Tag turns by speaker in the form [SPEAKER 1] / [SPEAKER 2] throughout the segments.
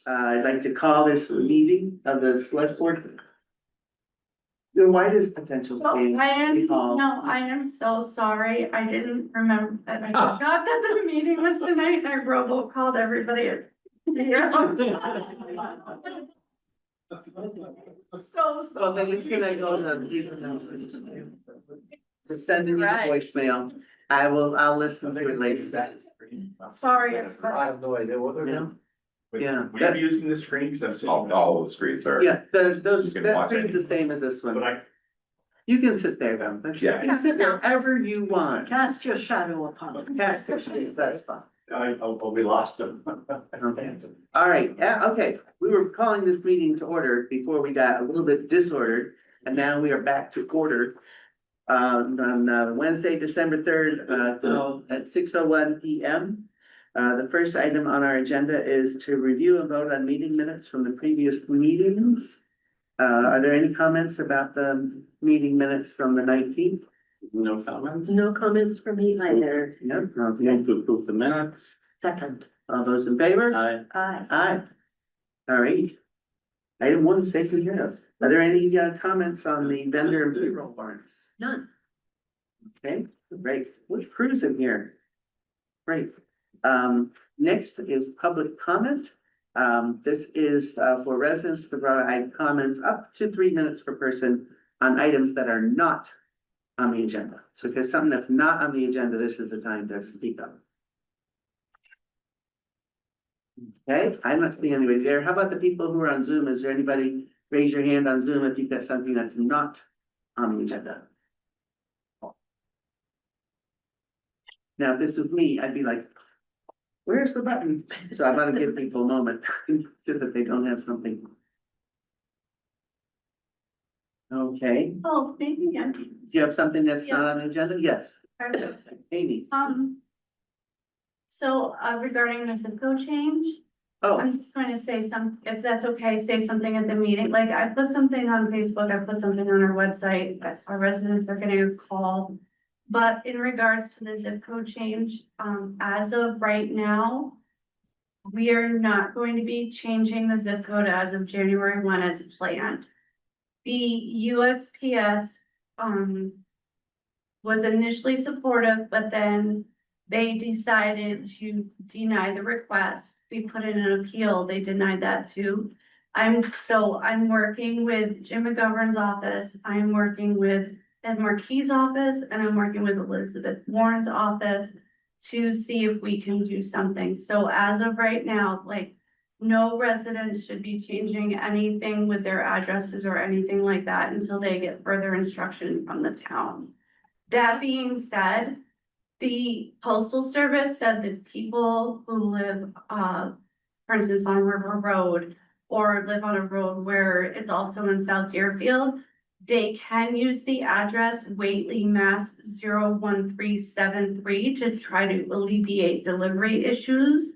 [SPEAKER 1] I'd like to call this meeting of the select board. Why does potential
[SPEAKER 2] So
[SPEAKER 1] change be called?
[SPEAKER 2] I am so sorry. I didn't remember, I forgot that the meeting was tonight and I robocalled everybody. So
[SPEAKER 1] Well, then it's gonna go to to send in the
[SPEAKER 2] Right.
[SPEAKER 1] voicemail. I'll listen to it later.
[SPEAKER 2] sorry.
[SPEAKER 3] I have no idea what they're doing.
[SPEAKER 1] Yeah.
[SPEAKER 4] Were you using the screens? That's all the screens are.
[SPEAKER 1] Yeah, those,
[SPEAKER 4] You can
[SPEAKER 1] that
[SPEAKER 4] watch
[SPEAKER 1] screen's
[SPEAKER 4] it.
[SPEAKER 1] the same as this
[SPEAKER 4] But
[SPEAKER 1] one.
[SPEAKER 4] I,
[SPEAKER 1] You can sit there, though. You
[SPEAKER 4] Yeah.
[SPEAKER 1] can sit wherever you want.
[SPEAKER 5] Cast your shadow upon it.
[SPEAKER 1] Cast your shadow, that's fine.
[SPEAKER 4] we lost them.
[SPEAKER 1] Okay. All right, okay, we were calling this meeting to order before we got a little bit disordered, and now we are back to order. On Wednesday, December 3rd, at 6:01 PM. The first item on our agenda is to review and vote on meeting minutes from the previous meetings. Are there any comments about the meeting minutes from the 19th?
[SPEAKER 4] No comments.
[SPEAKER 5] No comments from me either.
[SPEAKER 1] No, okay.
[SPEAKER 4] Move to approve the minutes.
[SPEAKER 5] Second.
[SPEAKER 1] All those in favor?
[SPEAKER 4] Aye.
[SPEAKER 5] Aye.
[SPEAKER 1] Aye. All right. Item 1 is taken care of. Are there any comments on the vendor and payroll warrants?
[SPEAKER 5] None.
[SPEAKER 1] Okay, great. Which crew's in here? Great. Next is public comment. This is for residents to provide comments up to 3 minutes per person on items that are not on the agenda. So if there's something that's not on the agenda, this is the time to speak up. Okay, I'm not seeing anybody there. How about the people who are on Zoom? Is there anybody, raise your hand on Zoom if you've got something that's not on the agenda? Now, if this was me, I'd be like, where's the button? So I'm gonna give people a moment, so that they don't have something. Okay,
[SPEAKER 2] Oh, thank you.
[SPEAKER 1] do you have something that's not on the agenda? Yes, Amy.
[SPEAKER 2] So regarding the zip code change,
[SPEAKER 1] Oh,
[SPEAKER 2] I'm just going to say if that's okay, say something at the meeting. Like I put something on Facebook, I put something on our website, but our residents are getting a call. But in regards to the zip code change, as of right now, we are not going to be changing the zip code as of January 1 as planned. The USPS, was initially supportive, but then they decided to deny the request. We put in an appeal, they denied that too. I'm working with Jim McGovern's office, I'm working with Ed Marquis' office, and I'm working with Elizabeth Warren's office to see if we can do something. So as of right now, like, no residents should be changing anything with their addresses or anything like that until they get further instruction from the town. That being said, the postal service said that people who live, for instance, on River Road or live on a road where it's also in South Deerfield, they can use the address Whately, Mass. 01373 to try to alleviate delivery issues.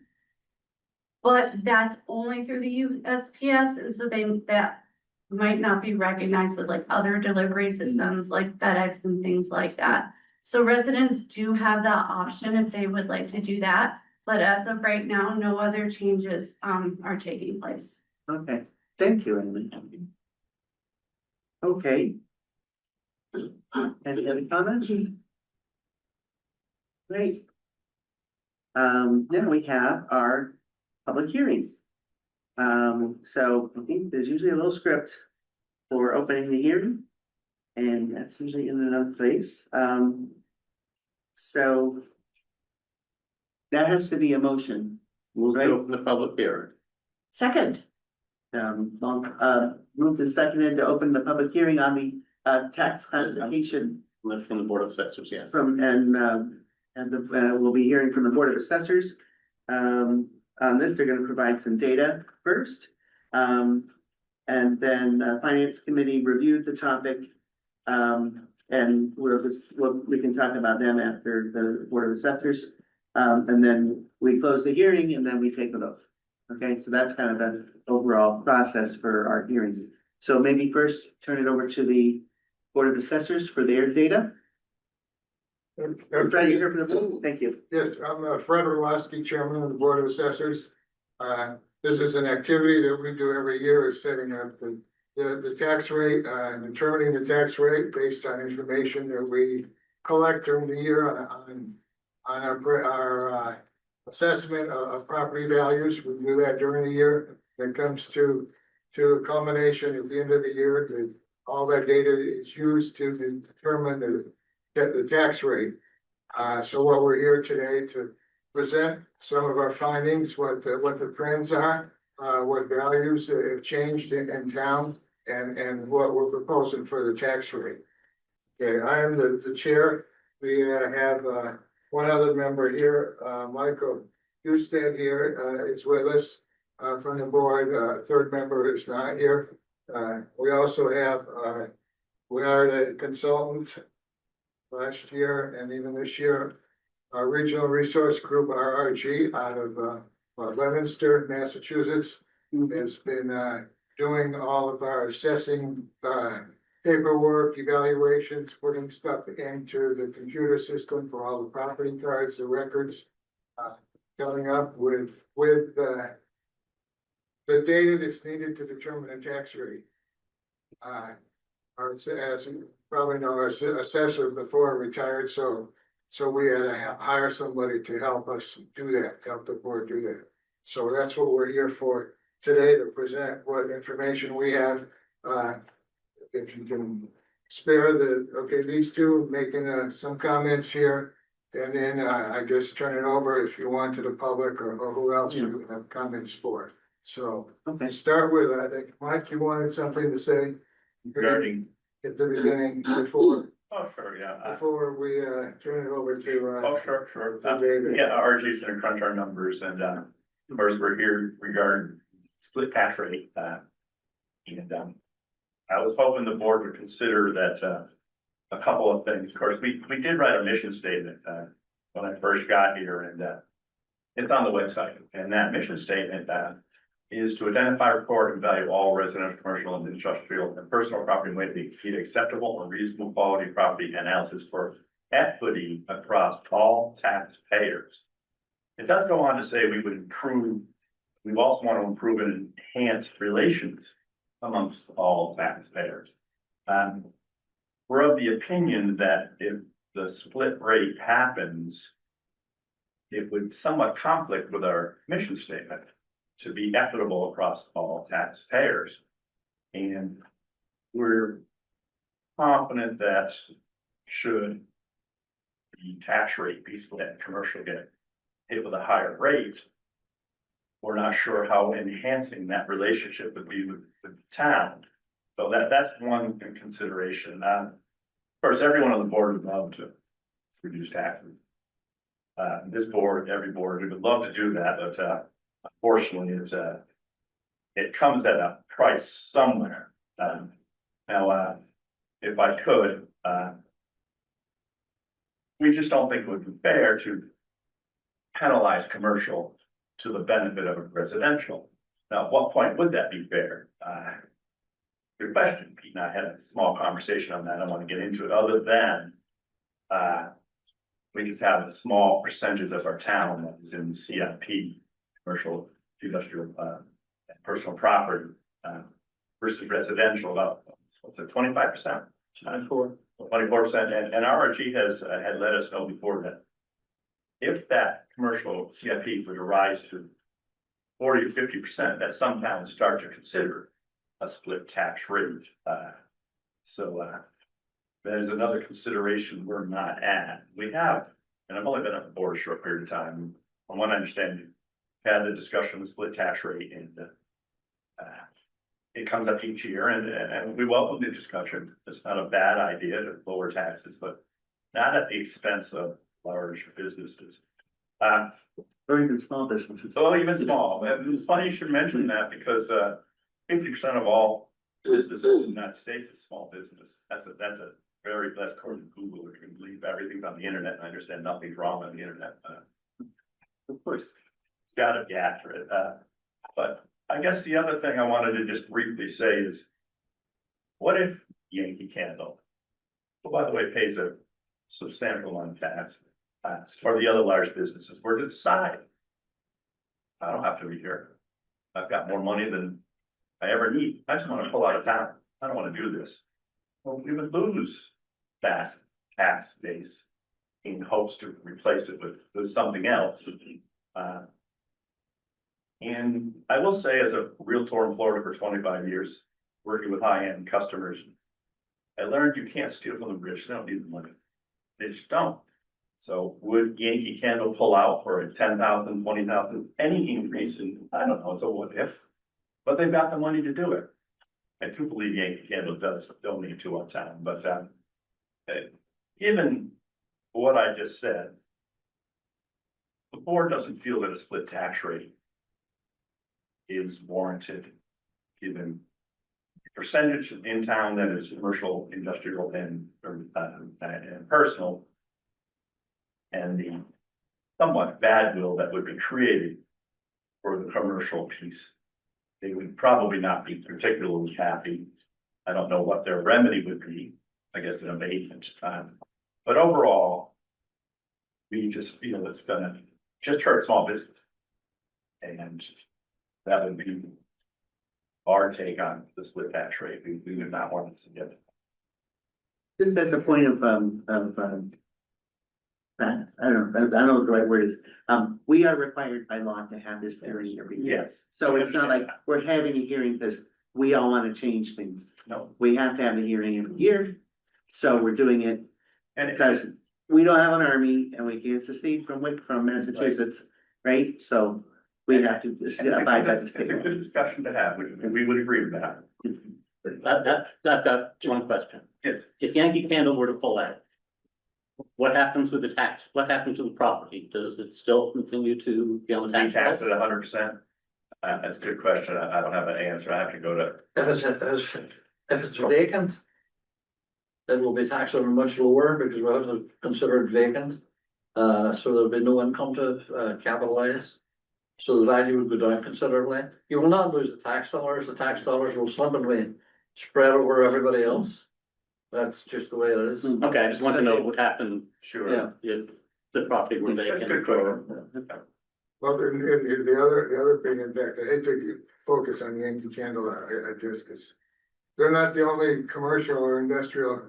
[SPEAKER 2] But that's only through the USPS, and so that might not be recognized with like other delivery systems like FedEx and things like that. So residents do have that option if they would like to do that, but as of right now, no other changes are taking place.
[SPEAKER 1] okay, thank you, Amy. Okay. Any other comments? Great. Now we have our public hearing. So I think there's usually a little script for opening the hearing. And that's usually in another place. So that has to be a motion.
[SPEAKER 4] Move
[SPEAKER 1] Right.
[SPEAKER 4] to open the public hearing.
[SPEAKER 5] Second.
[SPEAKER 1] Moved and seconded to open the public hearing on the tax classification
[SPEAKER 4] From the Board of Assessors, yes.
[SPEAKER 1] we'll be hearing from the Board of Assessors. On this, they're gonna provide some data first. And then Finance Committee reviewed the topic. And we can talk about them after the Board of Assessors. And then we close the hearing and then we take a vote. Okay, so that's kind of the overall process for our hearings. So maybe first turn it over to the Board of Assessors for their data. Fred, you're here for the, thank you.
[SPEAKER 3] Yes, I'm Fred Orlowski, Chairman of the Board of Assessors.
[SPEAKER 6] this is an activity that we do every year, is setting up the tax rate, and determining the tax rate based on information that we collect during the year on our assessment of property values. We do that during the year. It comes to a culmination at the end of the year, that all that data is used to determine the tax rate. So what we're here today to present some of our findings, what the trends are, what values have changed in town, and what we're proposing for the tax rate. Okay, I am the chair. We have one other member here, Michael Husted here is with us from the board. Third member is not here. We also have we hired a consultant last year and even this year, our Regional Resource Group, RRG, out of Leominster, Massachusetts, has been doing all of our assessing paperwork, evaluations, putting stuff into the computer system for all the property cards, the records, coming up with the data that's needed to determine a tax rate. As you probably know, our assessor before retired, so we had to hire somebody to help us do that, help the board do that. So that's what we're here for today, to present what information we have. If you can spare these two making some comments here, and then I guess turn it over if you want to the public or who else you have comments for. So
[SPEAKER 1] Okay.
[SPEAKER 6] start with, I think, Mike, you wanted something to say
[SPEAKER 4] Regarding,
[SPEAKER 6] at the beginning before
[SPEAKER 4] oh, sure, yeah.
[SPEAKER 6] we turn it over to
[SPEAKER 4] Oh, sure.
[SPEAKER 6] David.
[SPEAKER 4] Yeah, RG's gonna crunch our numbers and, of course, we're here regarding split tax rate, and, I was hoping the board would consider that, a couple of things. Of course, we did write a mission statement, when I first got here, and, it's on the website, and that mission statement, is to identify, record, and value all residential, commercial, and industrial and personal property in a way to exceed acceptable or reasonable quality property analysis for equity across all taxpayers. It does go on to say we also want to improve and enhance relations amongst all taxpayers. We're of the opinion that if the split rate happens, it would somewhat conflict with our mission statement to be equitable across all taxpayers. And we're confident that should the tax rate be split, commercial get hit with a higher rate, we're not sure how enhancing that relationship would be with the town. So that's one consideration. Of course, everyone on the board would love to reduce taxes. This board, every board, we would love to do that, but unfortunately, it comes at a price somewhere. Now, if I could, we just don't think it would be fair to penalize commercial to the benefit of residential. Now, at what point would that be fair? Good question. Pete and I had a small conversation on that. I don't want to get into it, other than we just have a small percentage of our town that is in CIP, commercial, industrial, and personal property, versus residential, about, what's it, 25%? 24%, and RRG has had let us know before that if that commercial CIP were to rise to 40 or 50%, that some towns start to consider a split tax rate. So that is another consideration we're not at. We have, and I've only been on the board a short period of time. From what I understand, had the discussion of split tax rate, and it comes up each year, and we welcome the discussion. It's not a bad idea to lower taxes, but not at the expense of large businesses.
[SPEAKER 1] Or even small businesses.
[SPEAKER 4] So even small, and it's funny you should mention that, because 50% of all businesses in the United States is small business. That's a very, that's according to Google, which can believe everything's on the internet, and I understand nothing's wrong on the internet.
[SPEAKER 1] Of course.
[SPEAKER 4] It's gotta be accurate. But I guess the other thing I wanted to just briefly say is, what if Yankee Candle, who by the way pays a substantial amount of tax, or the other large businesses were to decide, I don't have to be here. I've got more money than I ever need. I just wanna pull out of town. I don't wanna do this. Well, we would lose that tax base in hopes to replace it with something else. And I will say, as a realtor in Florida for 25 years, working with high-end customers, I learned you can't steal from the rich. They don't need the money. They just don't. So would Yankee Candle pull out for a 10,000, 20,000, any increase in, I don't know, it's a what if, but they've got the money to do it. I do believe Yankee Candle does donate to uptown, but given what I just said, the board doesn't feel that a split tax rate is warranted, given the percentage in town that is commercial, industrial, and personal, and the somewhat bad will that would be created for the commercial piece. They would probably not be particularly happy. I don't know what their remedy would be. I guess an abatement. But overall, we just feel it's gonna just hurt small business. And that would be our take on the split tax rate. We would not want to get.
[SPEAKER 1] Just as a point of, I don't know what the right word is. We are required by law to have this hearing every year.
[SPEAKER 4] Yes.
[SPEAKER 1] So it's not like we're having a hearing because we all want to change things.
[SPEAKER 4] No.
[SPEAKER 1] We have to have the hearing every year. So we're doing it
[SPEAKER 4] And
[SPEAKER 1] because we don't have an army and we can't secede from Massachusetts, right? So we have to just abide by the
[SPEAKER 4] it's
[SPEAKER 1] state
[SPEAKER 4] a
[SPEAKER 1] law.
[SPEAKER 4] good discussion to have. We would agree with that.
[SPEAKER 3] I've got one question.
[SPEAKER 4] Yes.
[SPEAKER 3] If Yankee Candle were to pull out, what happens with the tax? What happens to the property? Does it still continue to be on the
[SPEAKER 4] Be
[SPEAKER 3] tax?
[SPEAKER 4] taxed
[SPEAKER 3] roll?
[SPEAKER 4] at 100%. That's a good question. I don't have an answer. I have to go to.
[SPEAKER 7] If it's vacant, it will be taxed on much lower because we'll have to consider it vacant. So there'll be no income to capitalize. So the value would go down considerably. You will not lose the tax dollars. The tax dollars will simply spread over everybody else. That's just the way it is.
[SPEAKER 3] Okay, I just want to know what would happen
[SPEAKER 4] Sure.
[SPEAKER 7] Yeah.
[SPEAKER 3] if the property were
[SPEAKER 4] That's a
[SPEAKER 3] vacant.
[SPEAKER 4] good question.
[SPEAKER 6] Well, and the other thing, in fact, I hate to focus on Yankee Candle, I guess, because they're not the only commercial or industrial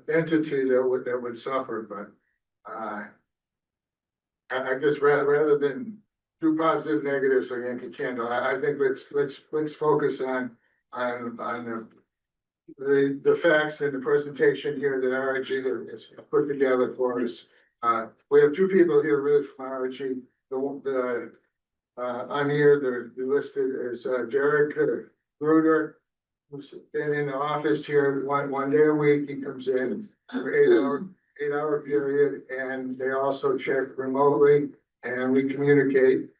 [SPEAKER 6] entity that would suffer, but I guess rather than do positive negatives on Yankee Candle, I think let's focus on the facts and the presentation here that RIG has put together for us. We have two people here with RIG. On here, they're listed as Derek Bruder, who's been in the office here one day a week. He comes in for 8 hour period, and they also check remotely, and we communicate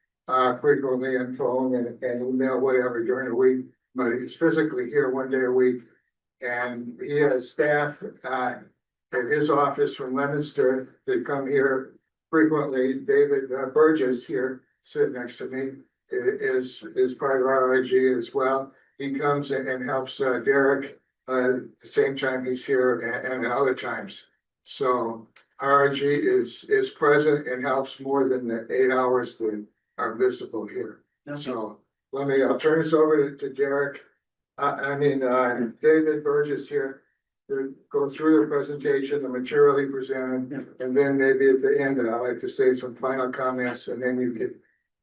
[SPEAKER 6] frequently on phone and email, whatever, during the week. But he's physically here one day a week, and he has staff at his office from Leominster that come here frequently. David Burgess here, sitting next to me, is part of RIG as well. He comes and helps Derek the same time he's here and other times. So RIG is present and helps more than the 8 hours that are visible here. So I'll turn this over to Derek. David Burgess here to go through the presentation, the material he presented, and then maybe at the end, I'd like to say some final comments, and then you could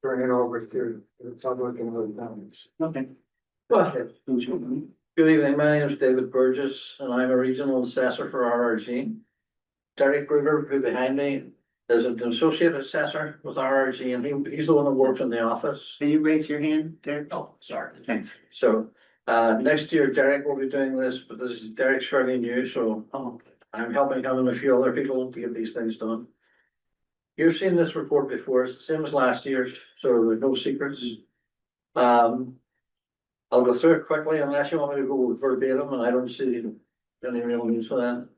[SPEAKER 6] turn it over to the public and other comments.
[SPEAKER 1] Okay.
[SPEAKER 7] Go ahead. Good evening, my name is David Burgess, and I'm a regional assessor for RRG. Derek Gruder, who behind me, is an associate assessor with RRG, and he's the one that works in the office.
[SPEAKER 1] Can you raise your hand, Derek?
[SPEAKER 7] Oh, sorry.
[SPEAKER 1] Thanks.
[SPEAKER 7] So, next year Derek will be doing this, but this is Derek's fairly new, so I'm helping him and a few other people to get these things done. You've seen this report before, it's the same as last year's, so there's no secrets. I'll go through it quickly unless you want me to go verbatim, and I don't see any real need for that.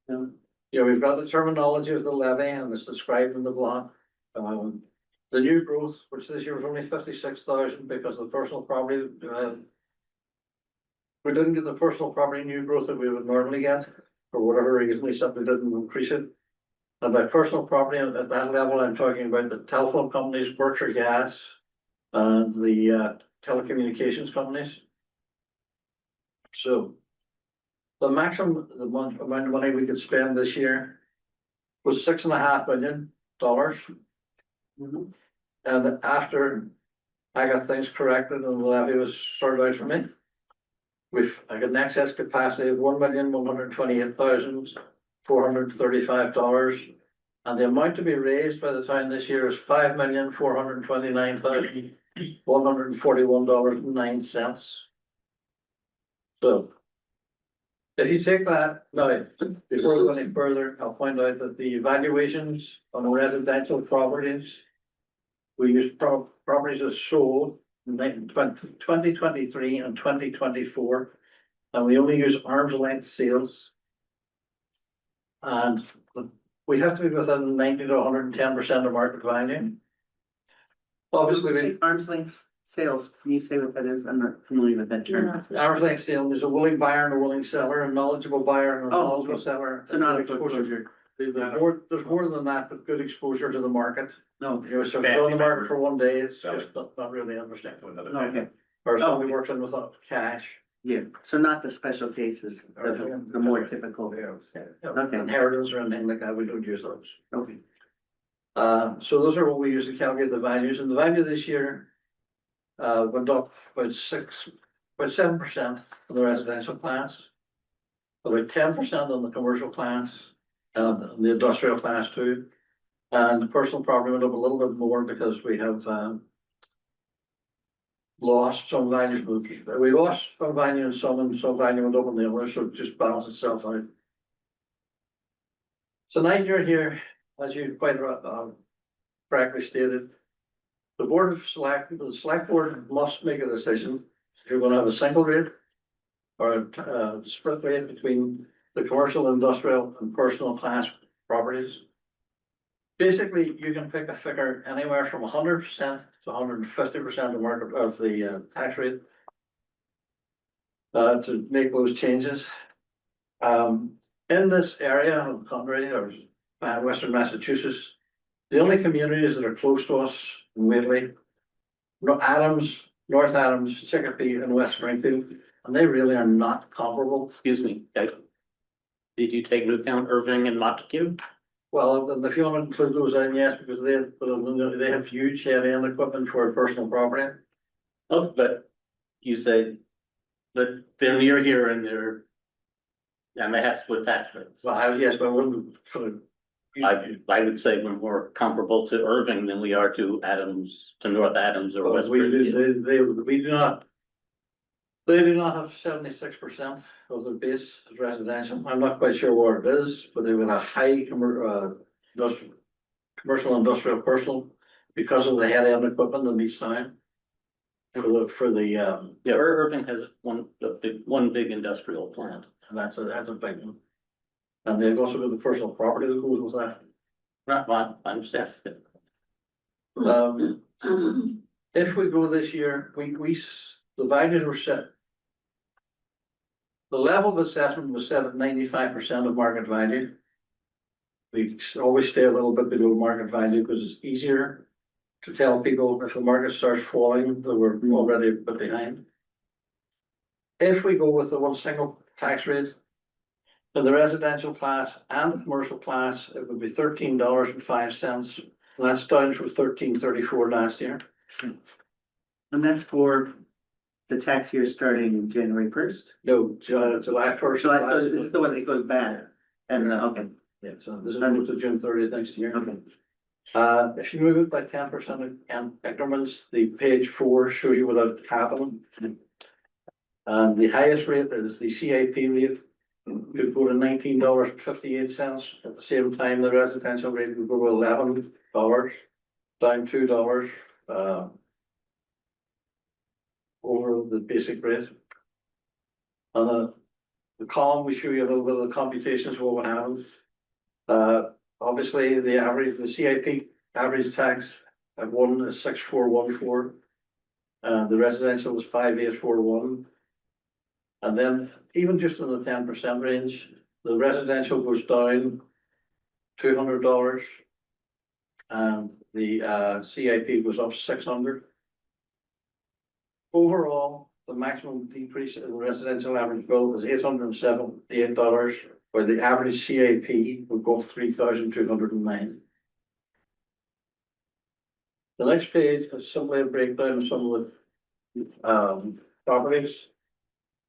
[SPEAKER 1] No.
[SPEAKER 7] Yeah, we've got the terminology of the levy and it's described in the block. The new growth, which this year was only 56,000 because of the personal property, we didn't get the personal property new growth that we would normally get. For whatever reason, we simply didn't increase it. And by personal property at that level, I'm talking about the telephone companies, Berkshire Gas, and the telecommunications companies. So the maximum, the amount of money we could spend this year was $6.5 million. And after I got things corrected and the levy was sorted out for me, I got an excess capacity of $1,128,435. And the amount to be raised by the time this year is $5,429,141.09. So if you take that, now, before we go any further, I'll point out that the evaluations on residential properties, we use properties as sold in 2023 and 2024, and we only use arm's length sales. And we have to be within 90 to 110% of market value. Obviously,
[SPEAKER 1] Arm's length sales, can you say what that is? I'm not familiar with that term.
[SPEAKER 7] arm's length sale is a willing buyer and a willing seller, a knowledgeable buyer and a
[SPEAKER 1] Oh,
[SPEAKER 7] knowledgeable
[SPEAKER 1] okay.
[SPEAKER 7] seller.
[SPEAKER 1] So not a
[SPEAKER 7] Exposure.
[SPEAKER 1] foreclosure.
[SPEAKER 7] There's more than that, but good exposure to the market.
[SPEAKER 1] No,
[SPEAKER 7] You know, so if it's on the market for one day, it's just not really understandable.
[SPEAKER 1] okay,
[SPEAKER 7] Or somebody
[SPEAKER 1] Okay.
[SPEAKER 7] works in without cash.
[SPEAKER 1] yeah, so not the special cases, the more typical. Okay.
[SPEAKER 7] Inheritance or anything like that, we don't use those.
[SPEAKER 1] Okay,
[SPEAKER 7] So those are what we use to calculate the values, and the value this year went up about 7% for the residential class, about 10% on the commercial class, and the industrial class too. And the personal property went up a little bit more because we have lost some value. We lost some value in some, and some value went up in the other, so it just balanced itself out. So now you're here, as you quite correctly stated, the select board must make a decision if you're gonna have a single rate or a split rate between the commercial, industrial and personal class properties. Basically, you can pick a figure anywhere from 100% to 150% of market of the tax rate to make those changes. In this area of the country, or Western Massachusetts, the only communities that are close to us in Whately, Adams, North Adams, Chicopee, and West Springfield, and they really are not comparable.
[SPEAKER 3] Excuse me, did you take into account Irving and Montague?
[SPEAKER 7] Well, if you want to include those in, yes, because they have huge heavy end equipment for personal property.
[SPEAKER 3] Oh, but you said that they're near here and they have split tax rates.
[SPEAKER 7] Well, yes, but I wouldn't sort of.
[SPEAKER 3] I would say we're more comparable to Irving than we are to Adams, to North Adams or West Springfield.
[SPEAKER 7] We do not. They do not have 76% of their base as residential. I'm not quite sure what it is, but they have a high commercial, industrial, personal, because of the head end equipment in each time.
[SPEAKER 3] Yeah, Irving has one big industrial plant.
[SPEAKER 7] And that's a big one. And they've also got the personal property that goes with that.
[SPEAKER 3] Not, I'm set.
[SPEAKER 7] If we go this year, the values were set. The level of assessment was set at 95% of market value. We always stay a little bit below market value because it's easier to tell people if the market starts falling that we're already a bit behind. If we go with the one single tax rate, in the residential class and the commercial class, it would be $13.05. And that's down from $13.34 last year.
[SPEAKER 1] and that's for the tax year starting January 1st?
[SPEAKER 7] No, July 1st.
[SPEAKER 1] So this is the one that goes bad, and, okay,
[SPEAKER 7] Yeah, so this is to June 30th next year.
[SPEAKER 1] okay.
[SPEAKER 7] If you move it by 10% in increments, the page 4 shows you without happening. And the highest rate is the CIP rate. Could go to $19.58. At the same time, the residential rate would go to $11, down $2 over the basic rate. On the column, we show you a little bit of the computations of what happens. Obviously, the CIP average tax at one is 6,414. The residential is 5,841. And then even just in the 10% range, the residential goes down $200 and the CIP goes up $600. Overall, the maximum decrease in residential average bill is $878, while the average CAP would go $3,209. The next page is simply a breakdown of some of the properties,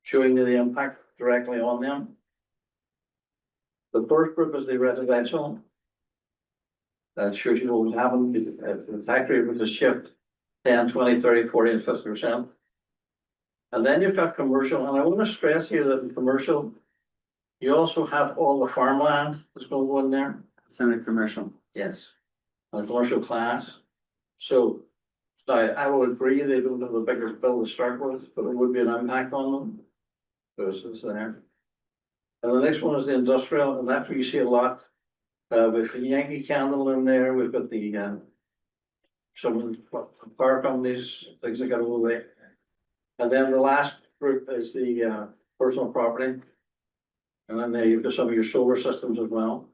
[SPEAKER 7] showing you the impact directly on them. The first group is the residential. That shows you what happened, the tax rate was a shift 10, 20, 30, 40, and 50%. And then you've got commercial, and I want to stress here that in commercial, you also have all the farmland that's going to go in there.
[SPEAKER 1] It's under commercial.
[SPEAKER 7] Yes. The commercial class. So I will agree they don't have the biggest bill to start with, but it would be an impact on them. So it's there. And the next one is the industrial, and that's where you see a lot. With the Yankee Candle in there, we've got the some of the power companies, things that got away. And then the last group is the personal property. And then there you've got some of your solar systems as well.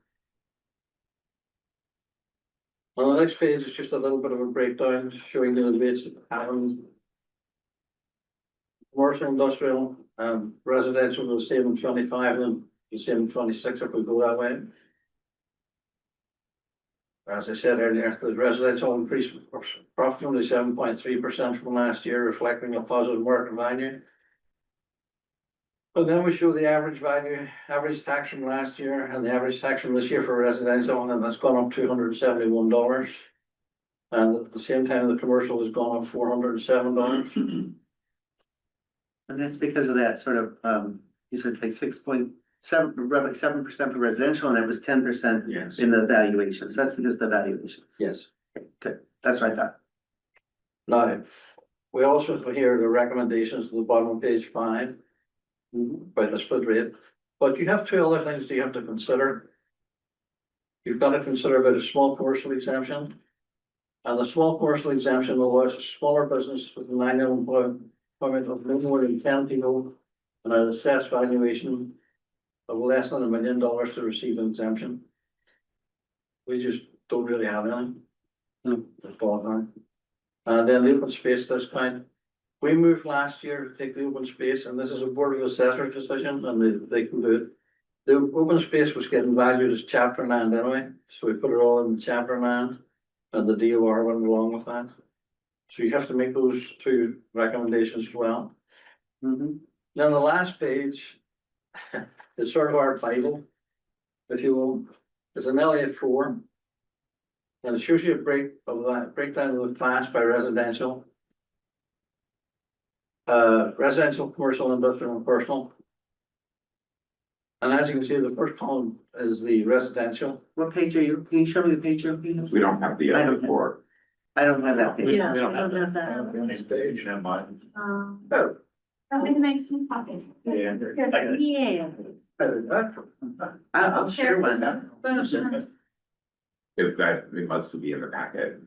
[SPEAKER 7] On the next page is just a little bit of a breakdown showing you the basic patterns. Commercial, industrial, residential will save in 25 and the same in 26 if we go that way. As I said earlier, the residential increased approximately 7.3% from last year, reflecting a positive market value. But then we show the average value, average tax from last year and the average tax from this year for residential, and that's gone up $271. And at the same time, the commercial has gone up $407.
[SPEAKER 1] And that's because of that sort of, you said like 6.7, roughly 7% for residential, and it was 10%
[SPEAKER 7] Yes.
[SPEAKER 1] in the valuations. That's because of the valuations.
[SPEAKER 7] Yes.
[SPEAKER 1] Okay, good. That's what I thought.
[SPEAKER 7] Now, we also put here the recommendations at the bottom of page 5. By the split rate, but you have two other things you have to consider. You've got to consider about a small commercial exemption. And the small commercial exemption allows a smaller business with an annual employment of no more than 10 people and an assessed valuation of less than $1 million to receive an exemption. We just don't really have anything. And then the open space discount. We moved last year to take the open space, and this is a Board of Assessors decision, and they can do it. The open space was getting valued as chapter land anyway, so we put it all in the chapter land, and the DOR went along with that. So you have to make those two recommendations as well. Then the last page is sort of our Bible, if you will. It's an Elliott 4, and it shows you a breakdown of the class by residential. Residential, commercial, industrial, and personal. And as you can see, the first column is the residential.
[SPEAKER 1] What page are you? Can you show me the page you're looking at?
[SPEAKER 8] We don't have the
[SPEAKER 1] I
[SPEAKER 8] other
[SPEAKER 1] don't
[SPEAKER 8] four.
[SPEAKER 1] I don't have that page.
[SPEAKER 5] Yeah,
[SPEAKER 3] We
[SPEAKER 5] I
[SPEAKER 3] don't have
[SPEAKER 5] don't have that.
[SPEAKER 4] Next page, never mind.
[SPEAKER 7] Oh.
[SPEAKER 2] I'm gonna make some copies.
[SPEAKER 4] Yeah.
[SPEAKER 5] Yeah.
[SPEAKER 1] I'll share one.
[SPEAKER 8] If that, it must be in the packet.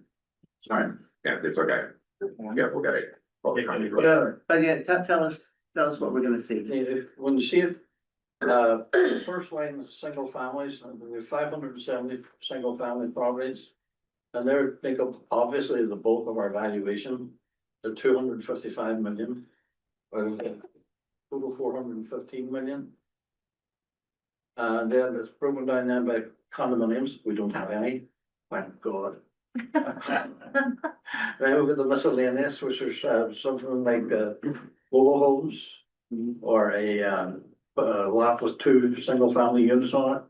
[SPEAKER 7] Sorry.
[SPEAKER 8] Yeah, it's okay. Yeah, we'll get it.
[SPEAKER 7] Whatever.
[SPEAKER 1] But yeah, tell us what we're gonna see.
[SPEAKER 7] When you see it, first line is single families, and we have 570 single family properties. And they're make up obviously the bulk of our valuation, the 255 million. Out of the total 415 million. And then it's broken down then by condominiums. We don't have any. Thank God. Then we've got the miscellaneous, which is something like mobile homes or a lot with 2 single family units on it.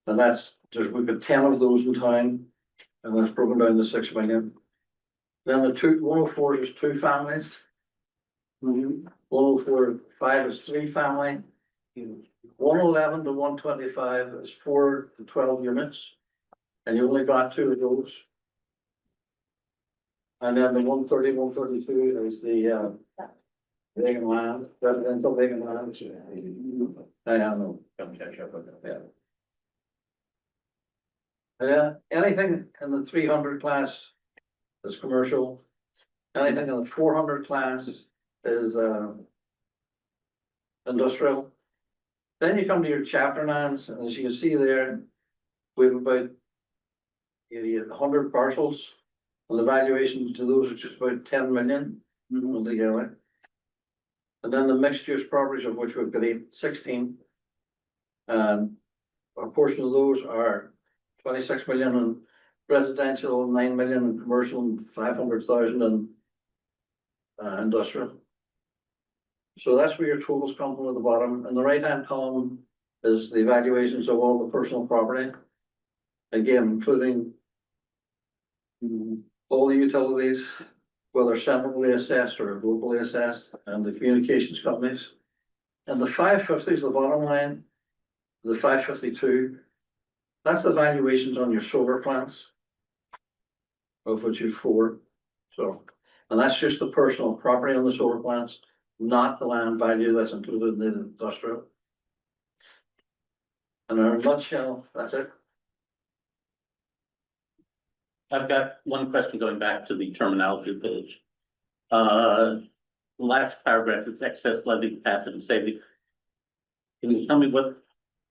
[SPEAKER 7] And we've got 10 of those in town, and that's broken down to 6 million. Then the 104 is 2 families. 104.5 is 3 family. 111 to 125 is 4 to 12 units. And you only got 2 of those. And then the 130, 132 is the vacant land, residential vacant land. I know. Come catch up with that. Yeah. Anything in the 300 class is commercial. Anything in the 400 class is industrial. Then you come to your chapter lands, and as you can see there, we have about 100 parcels, and the valuation to those is just about 10 million. altogether. And then the mixed use properties, of which we've got 16. A portion of those are 26 million in residential, 9 million in commercial, and 500,000 in industrial. So that's where your totals come from at the bottom. And the right-hand column is the evaluations of all the personal property. Again, including all the utilities, whether centrally assessed or locally assessed, and the communications companies. And the 550 is the bottom line, the 552, that's the valuations on your solar plants, of which you've 4. So, and that's just the personal property on the solar plants, not the land value that's included in the industrial. And in a nutshell, that's it.
[SPEAKER 3] I've got one question going back to the terminology page. Last paragraph is excess levy capacity, can you tell me what,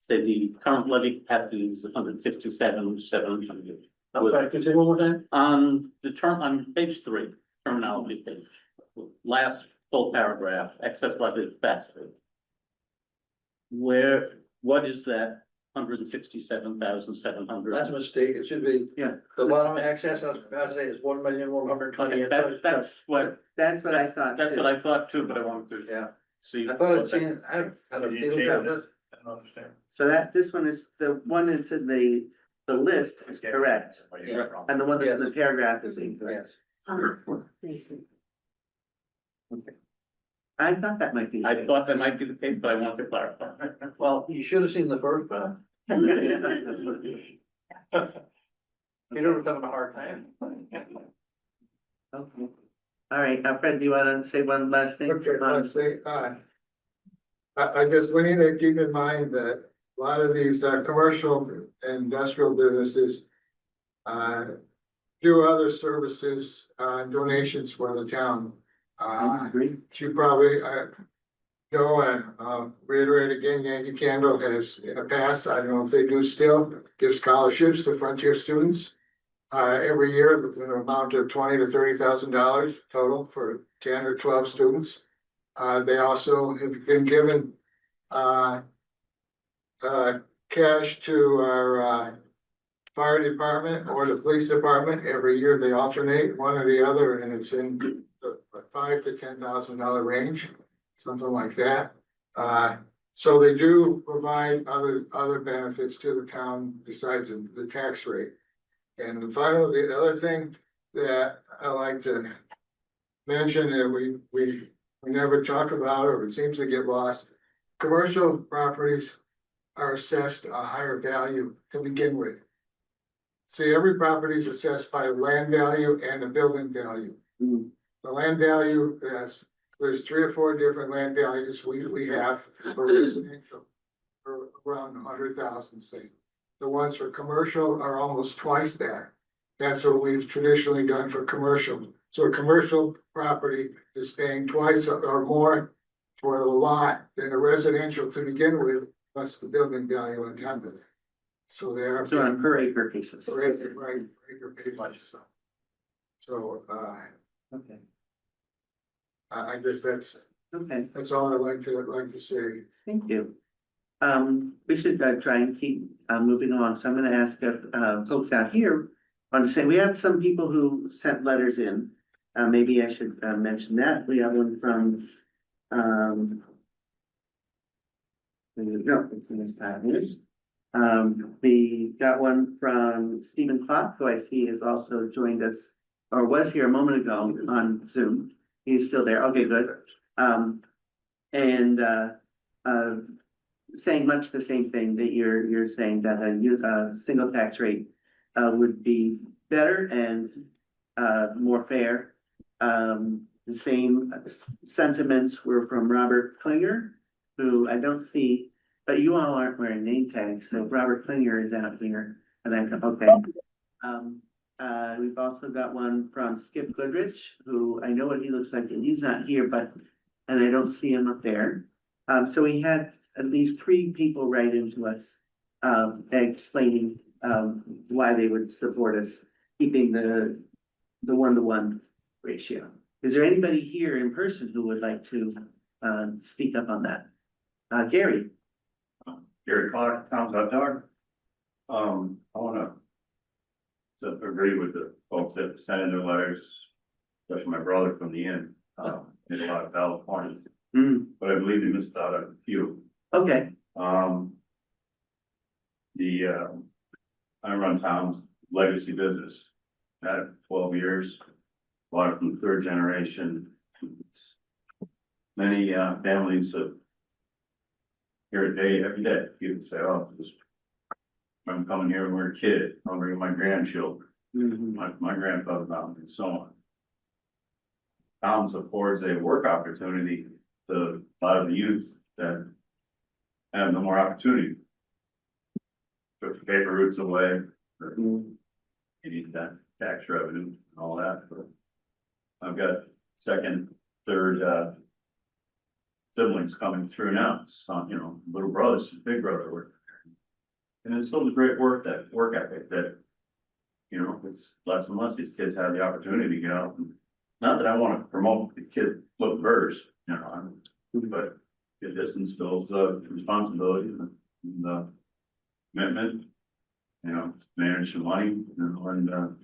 [SPEAKER 3] say the current levy capacity is 167,700?
[SPEAKER 7] I'm sorry, could you say one more time?
[SPEAKER 3] On the term, on page 3, terminology page, last full paragraph, excess levy capacity. What is that 167,700?
[SPEAKER 7] That's a mistake, it should be.
[SPEAKER 1] Yeah.
[SPEAKER 7] The bottom excess capacity is 1,128,000.
[SPEAKER 3] That's what
[SPEAKER 1] I thought
[SPEAKER 3] That's
[SPEAKER 1] too.
[SPEAKER 3] what I thought too, but I wanted to
[SPEAKER 7] Yeah,
[SPEAKER 3] see.
[SPEAKER 7] I thought
[SPEAKER 3] what
[SPEAKER 7] I'd seen, I had a feeling about it.
[SPEAKER 4] I don't understand.
[SPEAKER 1] So this one is, the one that's in the list is correct, and the one that's in the paragraph is incorrect.
[SPEAKER 5] Thank you.
[SPEAKER 1] Okay. I thought that might be. the
[SPEAKER 3] I
[SPEAKER 1] case.
[SPEAKER 3] thought that might be the case, but I want to clarify.
[SPEAKER 7] Well, you should have seen the first one. Peter was having a hard time.
[SPEAKER 1] Okay. All right, now Fred, do you wanna say one last thing?
[SPEAKER 6] Okay, let's say, I guess we need to keep in mind that a lot of these, commercial and industrial businesses, do other services, donations for the town.
[SPEAKER 1] I agree.
[SPEAKER 6] You probably, know, and, reiterate again, Yankee Candle has in the past, I don't know if they do still, give scholarships to frontier students. Every year with an amount of $20,000 to $30,000 total for 10 or 12 students. They also have been given, cash to our, fire department or the police department. Every year they alternate one or the other, and it's in the $5,000 to $10,000 range, something like that. So they do provide other benefits to the town besides the tax rate. And finally, the other thing that I like to mention that we never talk about, or it seems to get lost. Commercial properties are assessed a higher value to begin with. See, every property is assessed by land value and the building value.
[SPEAKER 1] Mm.
[SPEAKER 6] The land value is, there's 3 or 4 different land values we have for residential. For around 100,000, say. The ones for commercial are almost twice that. That's what we've traditionally done for commercial. So a commercial property is paying twice or more for the lot than a residential to begin with, plus the building value on top of it. So they're.
[SPEAKER 1] So on per acre basis.
[SPEAKER 6] Right. So,
[SPEAKER 1] Okay,
[SPEAKER 6] I guess that's
[SPEAKER 1] okay,
[SPEAKER 6] all I'd like to say.
[SPEAKER 1] thank you. We should try and keep moving on, so I'm gonna ask folks out here. Want to say, we had some people who sent letters in, maybe I should mention that, we have one from. No, it's in this package. We got one from Stephen Clark, who I see has also joined us, or was here a moment ago on Zoom. He's still there, okay, good. Saying much the same thing that you're saying, that a single tax rate would be better and more fair. The same sentiments were from Robert Klinger, who I don't see, but you all aren't wearing name tags, so Robert Klinger is out here, and I'm, okay. We've also got one from Skip Goodrich, who I know what he looks like, and he's not here, and I don't see him up there. So we had at least 3 people write into us, explaining, why they would support us keeping the 1-to-1 ratio. Is there anybody here in person who would like to speak up on that? Gary?
[SPEAKER 4] Gary Clark, Tom's Hot Dog. I wanna agree with the folks that sent in their letters, especially my brother from the inn, did a lot of valid points,
[SPEAKER 1] Hmm,
[SPEAKER 4] but I believe he missed out on a few.
[SPEAKER 1] okay,
[SPEAKER 4] I run Tom's legacy business, had 12 years, bought it from third generation. Many, families of here today, every day, people say, oh, this. I'm coming here when we're a kid, I'm bringing my grandchildren,
[SPEAKER 1] mhm,
[SPEAKER 4] my grandfather found and so on. Tom's affords a work opportunity to a lot of the youth that have no more opportunity. Took the paper routes away, or you need that tax revenue and all that, but I've got second, third, siblings coming through now, son, you know, little brothers, big brother work. And it's still the great work, that work ethic that, you know, it's less and less these kids have the opportunity to get out. Not that I want to promote the kid flip birds, you know, but it just instills responsibility and commitment, you know, manage the money, you know,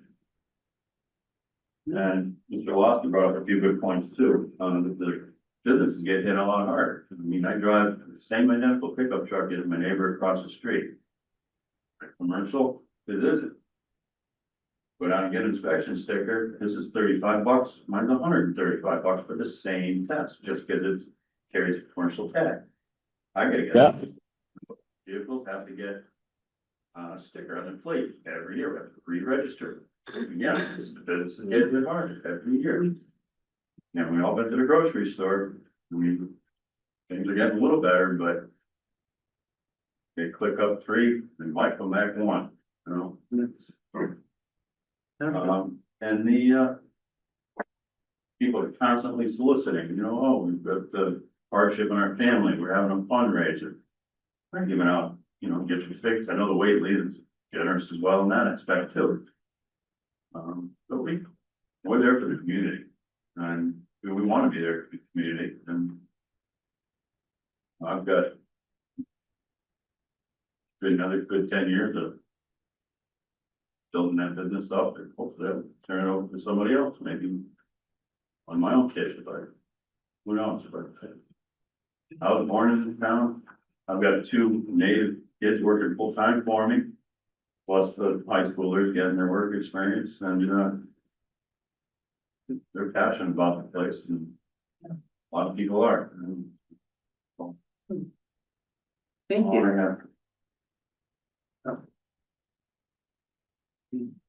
[SPEAKER 4] and Mr. Lawson brought up a few good points too. The businesses get hit a lot harder. I mean, I drive the same identical pickup truck as my neighbor across the street. Commercial, it isn't. Go down and get an inspection sticker, this is $35, mine's $135 for the same test, just because it carries a commercial tag. I gotta get. Vehicles have to get a sticker on the plate every year, we have to re-register. Yeah, because the business is getting hit hard every year. And we all went to the grocery store, I mean, things are getting a little better, but they click up 3, they might come back 1, you know? And the people are constantly soliciting, you know, oh, we've got the hardship in our family, we're having a fundraiser. We're giving out, you know, get your fix. I know the Whately is generous as well in that aspect too. But we're there for the community, and we want to be there for the community, and I've got another good 10 years of building that business up, and hopefully I'll turn it over to somebody else, maybe on my own kid, but who knows, but I was born in this town. I've got 2 native kids working full time for me, plus the high schoolers getting their work experience, and they're passionate about the place, and a lot of people are.
[SPEAKER 1] thank
[SPEAKER 4] All
[SPEAKER 1] you.
[SPEAKER 4] I have.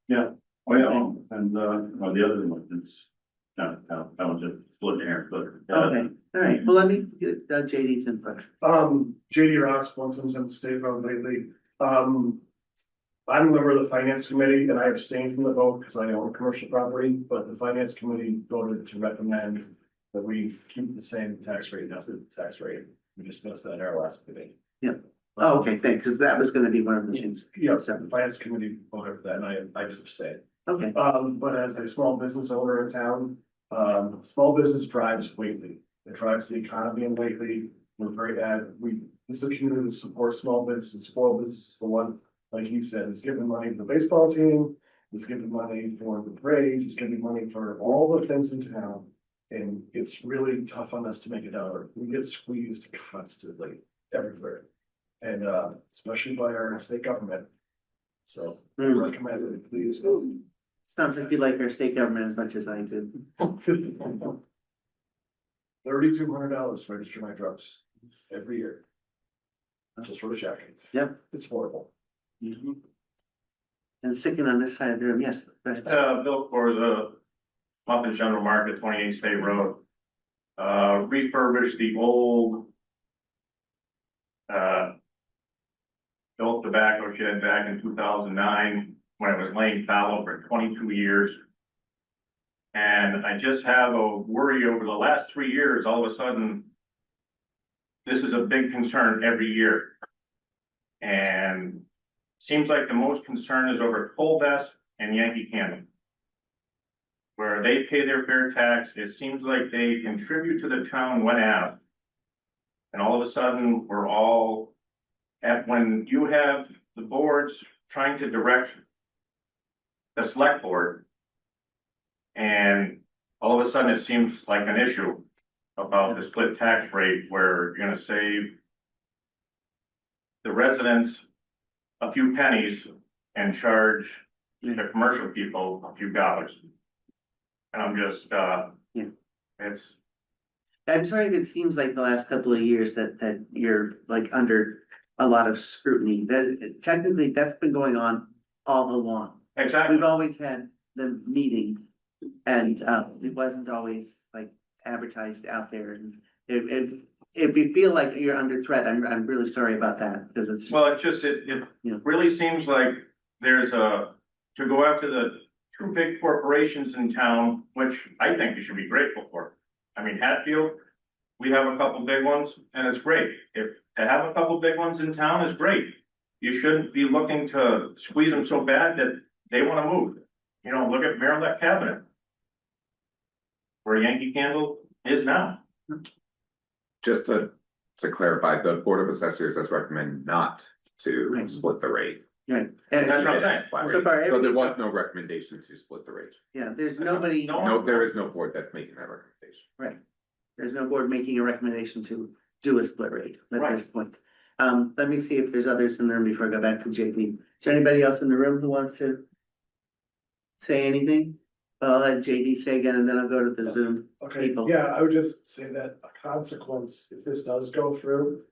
[SPEAKER 4] Yeah, oh yeah, and well, the other one is, I was just splitting hairs, but.
[SPEAKER 1] Okay, all right, well, let me get JD's input.
[SPEAKER 9] JD Ross, one from the state road lately. I'm a member of the finance committee and I abstained from the vote because I own commercial property, but the finance committee voted to recommend that we keep the same tax rate, that's the tax rate. We discussed that in our last meeting.
[SPEAKER 1] Oh, okay, thanks, because that was gonna be one of the things.
[SPEAKER 9] Yeah, the finance committee voted for that and I just abstained.
[SPEAKER 1] Okay,
[SPEAKER 9] But as a small business owner in town, small business drives Whately. It drives the economy in Whately. We're very this is a community that supports small business, and small business is the one, like you said, it's giving money to the baseball team, it's giving money for the parades, it's giving money for all the things in town. And it's really tough on us to make a dollar. We get squeezed constantly everywhere. And especially by our state government. So I recommend it, please.
[SPEAKER 1] sounds like you like our state government as much as I do.
[SPEAKER 9] $3,200 to register my trucks every year. Just for the check.
[SPEAKER 1] Yep.
[SPEAKER 9] It's horrible.
[SPEAKER 1] And sitting on this side of the room, yes, that's,
[SPEAKER 4] Bill Corza, Muffin General Market, 28 State Road. Refurbished the old old tobacco shed back in 2009 when it was laying fallow for 22 years. And I just have a worry over the last 3 years, all of a sudden, this is a big concern every year. And seems like the most concern is over Coal Vest and Yankee Candle. where they pay their fair tax, it seems like they contribute to the town when asked. And all of a sudden, we're all when you have the boards trying to direct the select board. And all of a sudden, it seems like an issue about the split tax rate where you're gonna save the residents a few pennies and charge the commercial people a few dollars. And I'm just, it's,
[SPEAKER 1] I'm sorry if it seems like the last couple of years that you're like under a lot of scrutiny. That technically, that's been going on all along.
[SPEAKER 4] exactly,
[SPEAKER 1] We've always had the meeting and it wasn't always like advertised out there. And if you feel like you're under threat, I'm really sorry about that because it's.
[SPEAKER 4] well, it just, it
[SPEAKER 1] Yeah.
[SPEAKER 4] really seems like there's to go after the two big corporations in town, which I think you should be grateful for. I mean, Hatfield, we have a couple big ones and it's great. If to have a couple big ones in town is great. You shouldn't be looking to squeeze them so bad that they want to move. You know, look at Maryland Cabinet. Where Yankee Candle is now.
[SPEAKER 8] Just to clarify, the Board of Assessors has recommended not to
[SPEAKER 1] Right.
[SPEAKER 8] split the rate.
[SPEAKER 1] Right.
[SPEAKER 4] That's
[SPEAKER 1] And
[SPEAKER 4] what I'm saying.
[SPEAKER 8] It's flat
[SPEAKER 1] So
[SPEAKER 8] rate.
[SPEAKER 1] far,
[SPEAKER 8] So there
[SPEAKER 1] everything-
[SPEAKER 8] was no recommendation to split the rate.
[SPEAKER 1] yeah, there's nobody,
[SPEAKER 4] No.
[SPEAKER 8] No, there is no board that's making that recommendation.
[SPEAKER 1] right. There's no board making a recommendation to do a split rate at
[SPEAKER 4] Right.
[SPEAKER 1] this point. Let me see if there's others in the room before I go back to JP. Is there anybody else in the room who wants to say anything? Well, I'll let JD say again, and then I'll go to the Zoom.
[SPEAKER 9] Okay,
[SPEAKER 1] People.
[SPEAKER 9] yeah, I would just say that a consequence, if this does go through,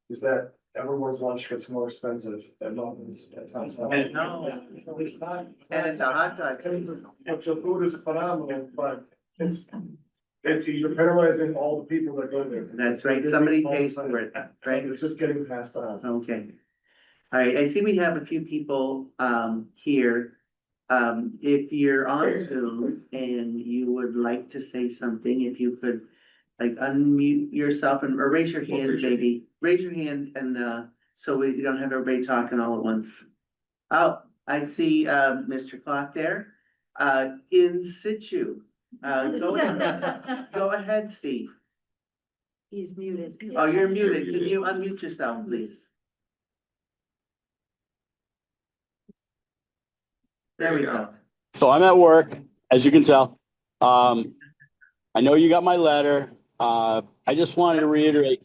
[SPEAKER 9] is that everyone's lunch gets more expensive at Muffins at times.
[SPEAKER 1] And no.
[SPEAKER 9] It's not.
[SPEAKER 1] And at the hot dogs.
[SPEAKER 9] If the food is phenomenal, but it's you're penalizing all the people that go there.
[SPEAKER 1] That's right, somebody pays for it,
[SPEAKER 9] So
[SPEAKER 1] right?
[SPEAKER 9] it's just getting passed on.
[SPEAKER 1] Okay. All right, I see we have a few people here. If you're on Zoom and you would like to say something, if you could like unmute yourself and or raise your
[SPEAKER 8] Well,
[SPEAKER 1] hand,
[SPEAKER 8] raise your
[SPEAKER 1] maybe, raise your hand and so we don't have everybody talking all at once. Oh, I see Mr. Clock there, in situ. Go ahead, Steve.
[SPEAKER 5] He's muted.
[SPEAKER 1] Oh, you're muted. Can you unmute yourself, please? There we go.
[SPEAKER 10] So I'm at work, as you can tell. I know you got my letter. I just wanted to reiterate,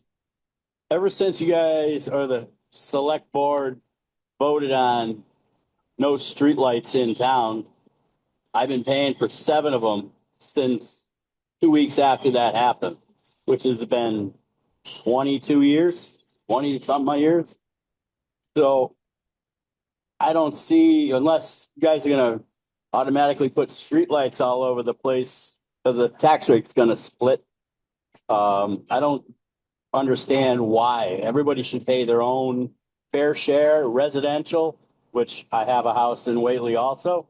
[SPEAKER 10] ever since you guys or the select board voted on no streetlights in town, I've been paying for 7 of them since 2 weeks after that happened, which has been 22 years, 20 something years. So I don't see, unless you guys are gonna automatically put streetlights all over the place because the tax rate's gonna split. I don't understand why. Everybody should pay their own fair share, residential, which I have a house in Whately also.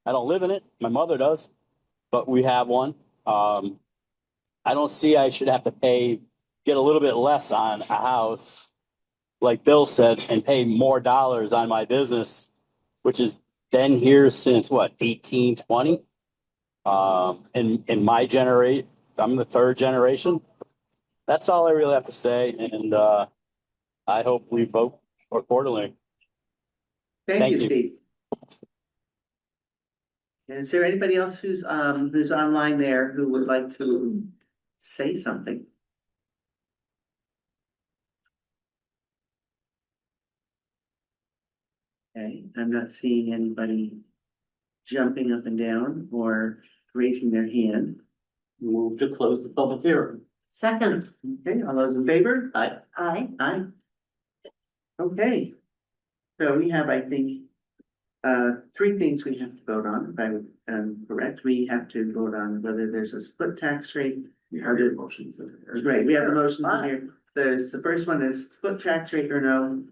[SPEAKER 10] I don't live in it. My mother does, but we have one. I don't see I should have to get a little bit less on a house, like Bill said, and pay more dollars on my business, which has been here since what, 1820? In my generation, I'm the 3rd generation. That's all I really have to say, and I hope we vote accordingly.
[SPEAKER 1] Thank
[SPEAKER 10] Thank
[SPEAKER 1] you,
[SPEAKER 10] you.
[SPEAKER 1] Steve. Is there anybody else who's online there who would like to say something? Okay, I'm not seeing anybody jumping up and down or raising their hand.
[SPEAKER 3] Move to close the public hearing.
[SPEAKER 5] Second,
[SPEAKER 1] Okay, all those in favor?
[SPEAKER 3] Aye.
[SPEAKER 5] aye.
[SPEAKER 1] Aye. Okay. So we have, I think, 3 things we have to vote on, if I'm correct. We have to vote on whether there's a split tax rate.
[SPEAKER 8] You have your motions in there.
[SPEAKER 1] Right, we have the motions in here. The first one is split tax rate or no,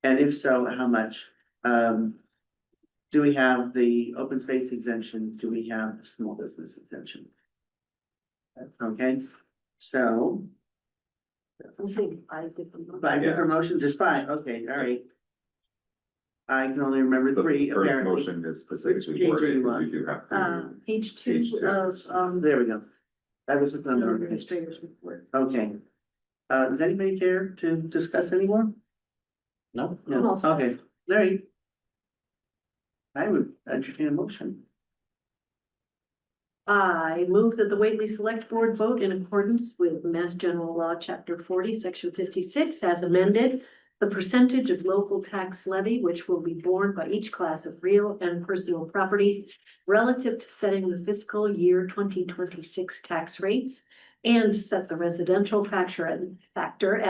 [SPEAKER 1] and if so, how much? Do we have the open space exemption? Do we have the small business exemption? Okay, so
[SPEAKER 5] I'm saying 5 different.
[SPEAKER 1] 5 different motions is fine, okay, all right. I can only remember
[SPEAKER 8] The
[SPEAKER 1] three,
[SPEAKER 8] first
[SPEAKER 1] apparently.
[SPEAKER 8] motion is specifically
[SPEAKER 1] Which page are
[SPEAKER 8] worded,
[SPEAKER 1] you
[SPEAKER 8] but
[SPEAKER 1] on?
[SPEAKER 8] you do have.
[SPEAKER 5] Page
[SPEAKER 8] Page
[SPEAKER 5] two
[SPEAKER 8] two.
[SPEAKER 5] of,
[SPEAKER 1] There we go. I was looking on the wrong page.
[SPEAKER 5] administrator's report.
[SPEAKER 1] Okay. Does anybody care to discuss anymore?
[SPEAKER 3] No?
[SPEAKER 1] No,
[SPEAKER 5] all set.
[SPEAKER 1] okay, Larry. I would entertain a motion.
[SPEAKER 5] I move that the Whately Select Board vote in accordance with Mass General Law, Chapter 40, Section 56, as amended, the percentage of local tax levy which will be borne by each class of real and personal property relative to setting the fiscal year 2026 tax rates, and set the residential factor at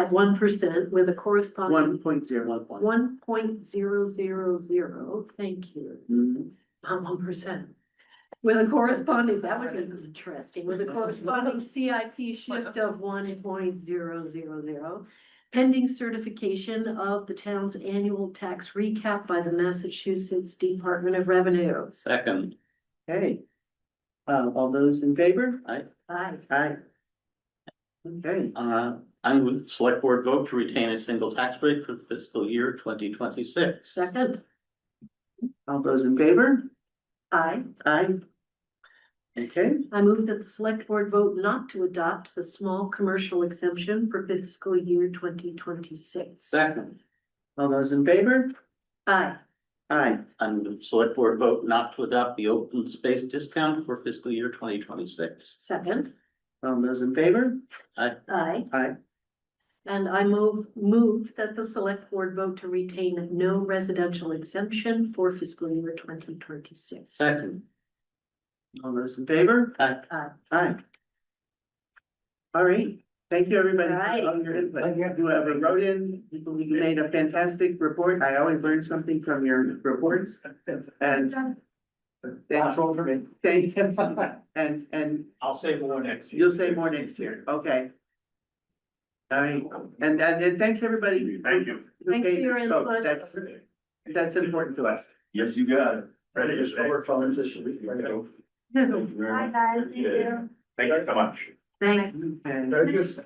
[SPEAKER 5] 1% with a corresponding
[SPEAKER 1] 1.0.
[SPEAKER 5] 1.000, thank you.
[SPEAKER 1] Mhm.
[SPEAKER 5] Not 1%. With a corresponding, that would be interesting, with a corresponding CIP shift of 1.000. Pending certification of the town's annual tax recap by the Massachusetts Department of Revenue.
[SPEAKER 3] Second,
[SPEAKER 1] Okay. All those in favor?
[SPEAKER 5] Aye.
[SPEAKER 1] Aye. Okay,
[SPEAKER 3] I move the select board vote to retain a single tax rate for fiscal year 2026.
[SPEAKER 5] Second,
[SPEAKER 1] all those in favor?
[SPEAKER 5] aye.
[SPEAKER 1] Aye. Okay,
[SPEAKER 5] I move that the select board vote not to adopt the small commercial exemption for fiscal year 2026.
[SPEAKER 3] Second,
[SPEAKER 1] all those in favor?
[SPEAKER 5] Aye.
[SPEAKER 1] Aye.
[SPEAKER 3] I move the select board vote not to adopt the open space discount for fiscal year 2026.
[SPEAKER 5] Second,
[SPEAKER 1] All those in favor?
[SPEAKER 5] aye.
[SPEAKER 1] Aye.
[SPEAKER 5] And I move that the select board vote to retain no residential exemption for fiscal year 2026.
[SPEAKER 3] Second,
[SPEAKER 1] All those in favor?
[SPEAKER 3] Aye.
[SPEAKER 1] Aye. All right, thank you, everybody,
[SPEAKER 5] All right.
[SPEAKER 1] for all your input. Whoever wrote in, you made a fantastic report. I always learn something from your reports. And
[SPEAKER 7] That's all for me.
[SPEAKER 1] thank you. And
[SPEAKER 4] I'll say more next year.
[SPEAKER 1] you'll say more next year, okay? All right, and then thanks, everybody.
[SPEAKER 4] Thank you.
[SPEAKER 1] who
[SPEAKER 5] Thanks for
[SPEAKER 1] came
[SPEAKER 5] your
[SPEAKER 1] and spoke.
[SPEAKER 5] input.
[SPEAKER 1] That's important to us.
[SPEAKER 4] Yes, you got it. Ready to
[SPEAKER 7] Just
[SPEAKER 4] stay.
[SPEAKER 7] work on this week.
[SPEAKER 4] Thank you
[SPEAKER 2] Bye,
[SPEAKER 4] very much.
[SPEAKER 2] guys. Thank you.
[SPEAKER 4] Thank you so much.
[SPEAKER 5] Thanks.
[SPEAKER 1] And,
[SPEAKER 6] Can I just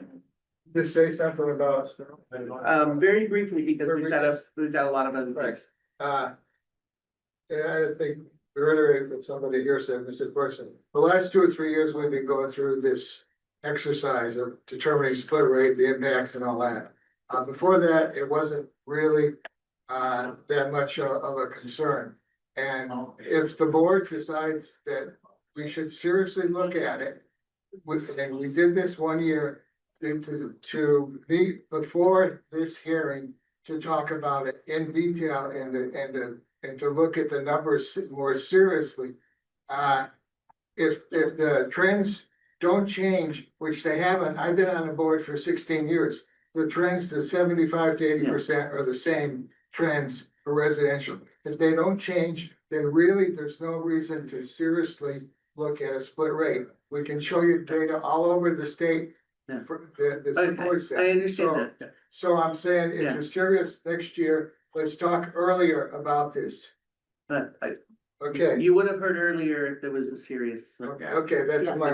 [SPEAKER 6] say something about.
[SPEAKER 1] very briefly, because we've got a lot of other things.
[SPEAKER 6] And I think, reiterate what somebody here said, Mr. Person, the last 2 or 3 years, we've been going through this exercise of determining split rate, the impacts and all that. Before that, it wasn't really, that much of a concern. And if the board decides that we should seriously look at it, and we did this 1 year to meet before this hearing to talk about it in detail and to look at the numbers more seriously. If the trends don't change, which they haven't, I've been on the board for 16 years. The trends to 75 to 80% are the same trends for residential. If they don't change, then really there's no reason to seriously look at a split rate. We can show you data all over the state
[SPEAKER 1] Yeah.
[SPEAKER 6] for that supports that.
[SPEAKER 1] I understand that.
[SPEAKER 6] So I'm saying if
[SPEAKER 1] Yeah.
[SPEAKER 6] you're serious next year, let's talk earlier about this.
[SPEAKER 1] But
[SPEAKER 6] Okay,
[SPEAKER 1] you would have heard earlier if there was a serious.
[SPEAKER 6] okay, that's
[SPEAKER 5] Yeah.
[SPEAKER 6] my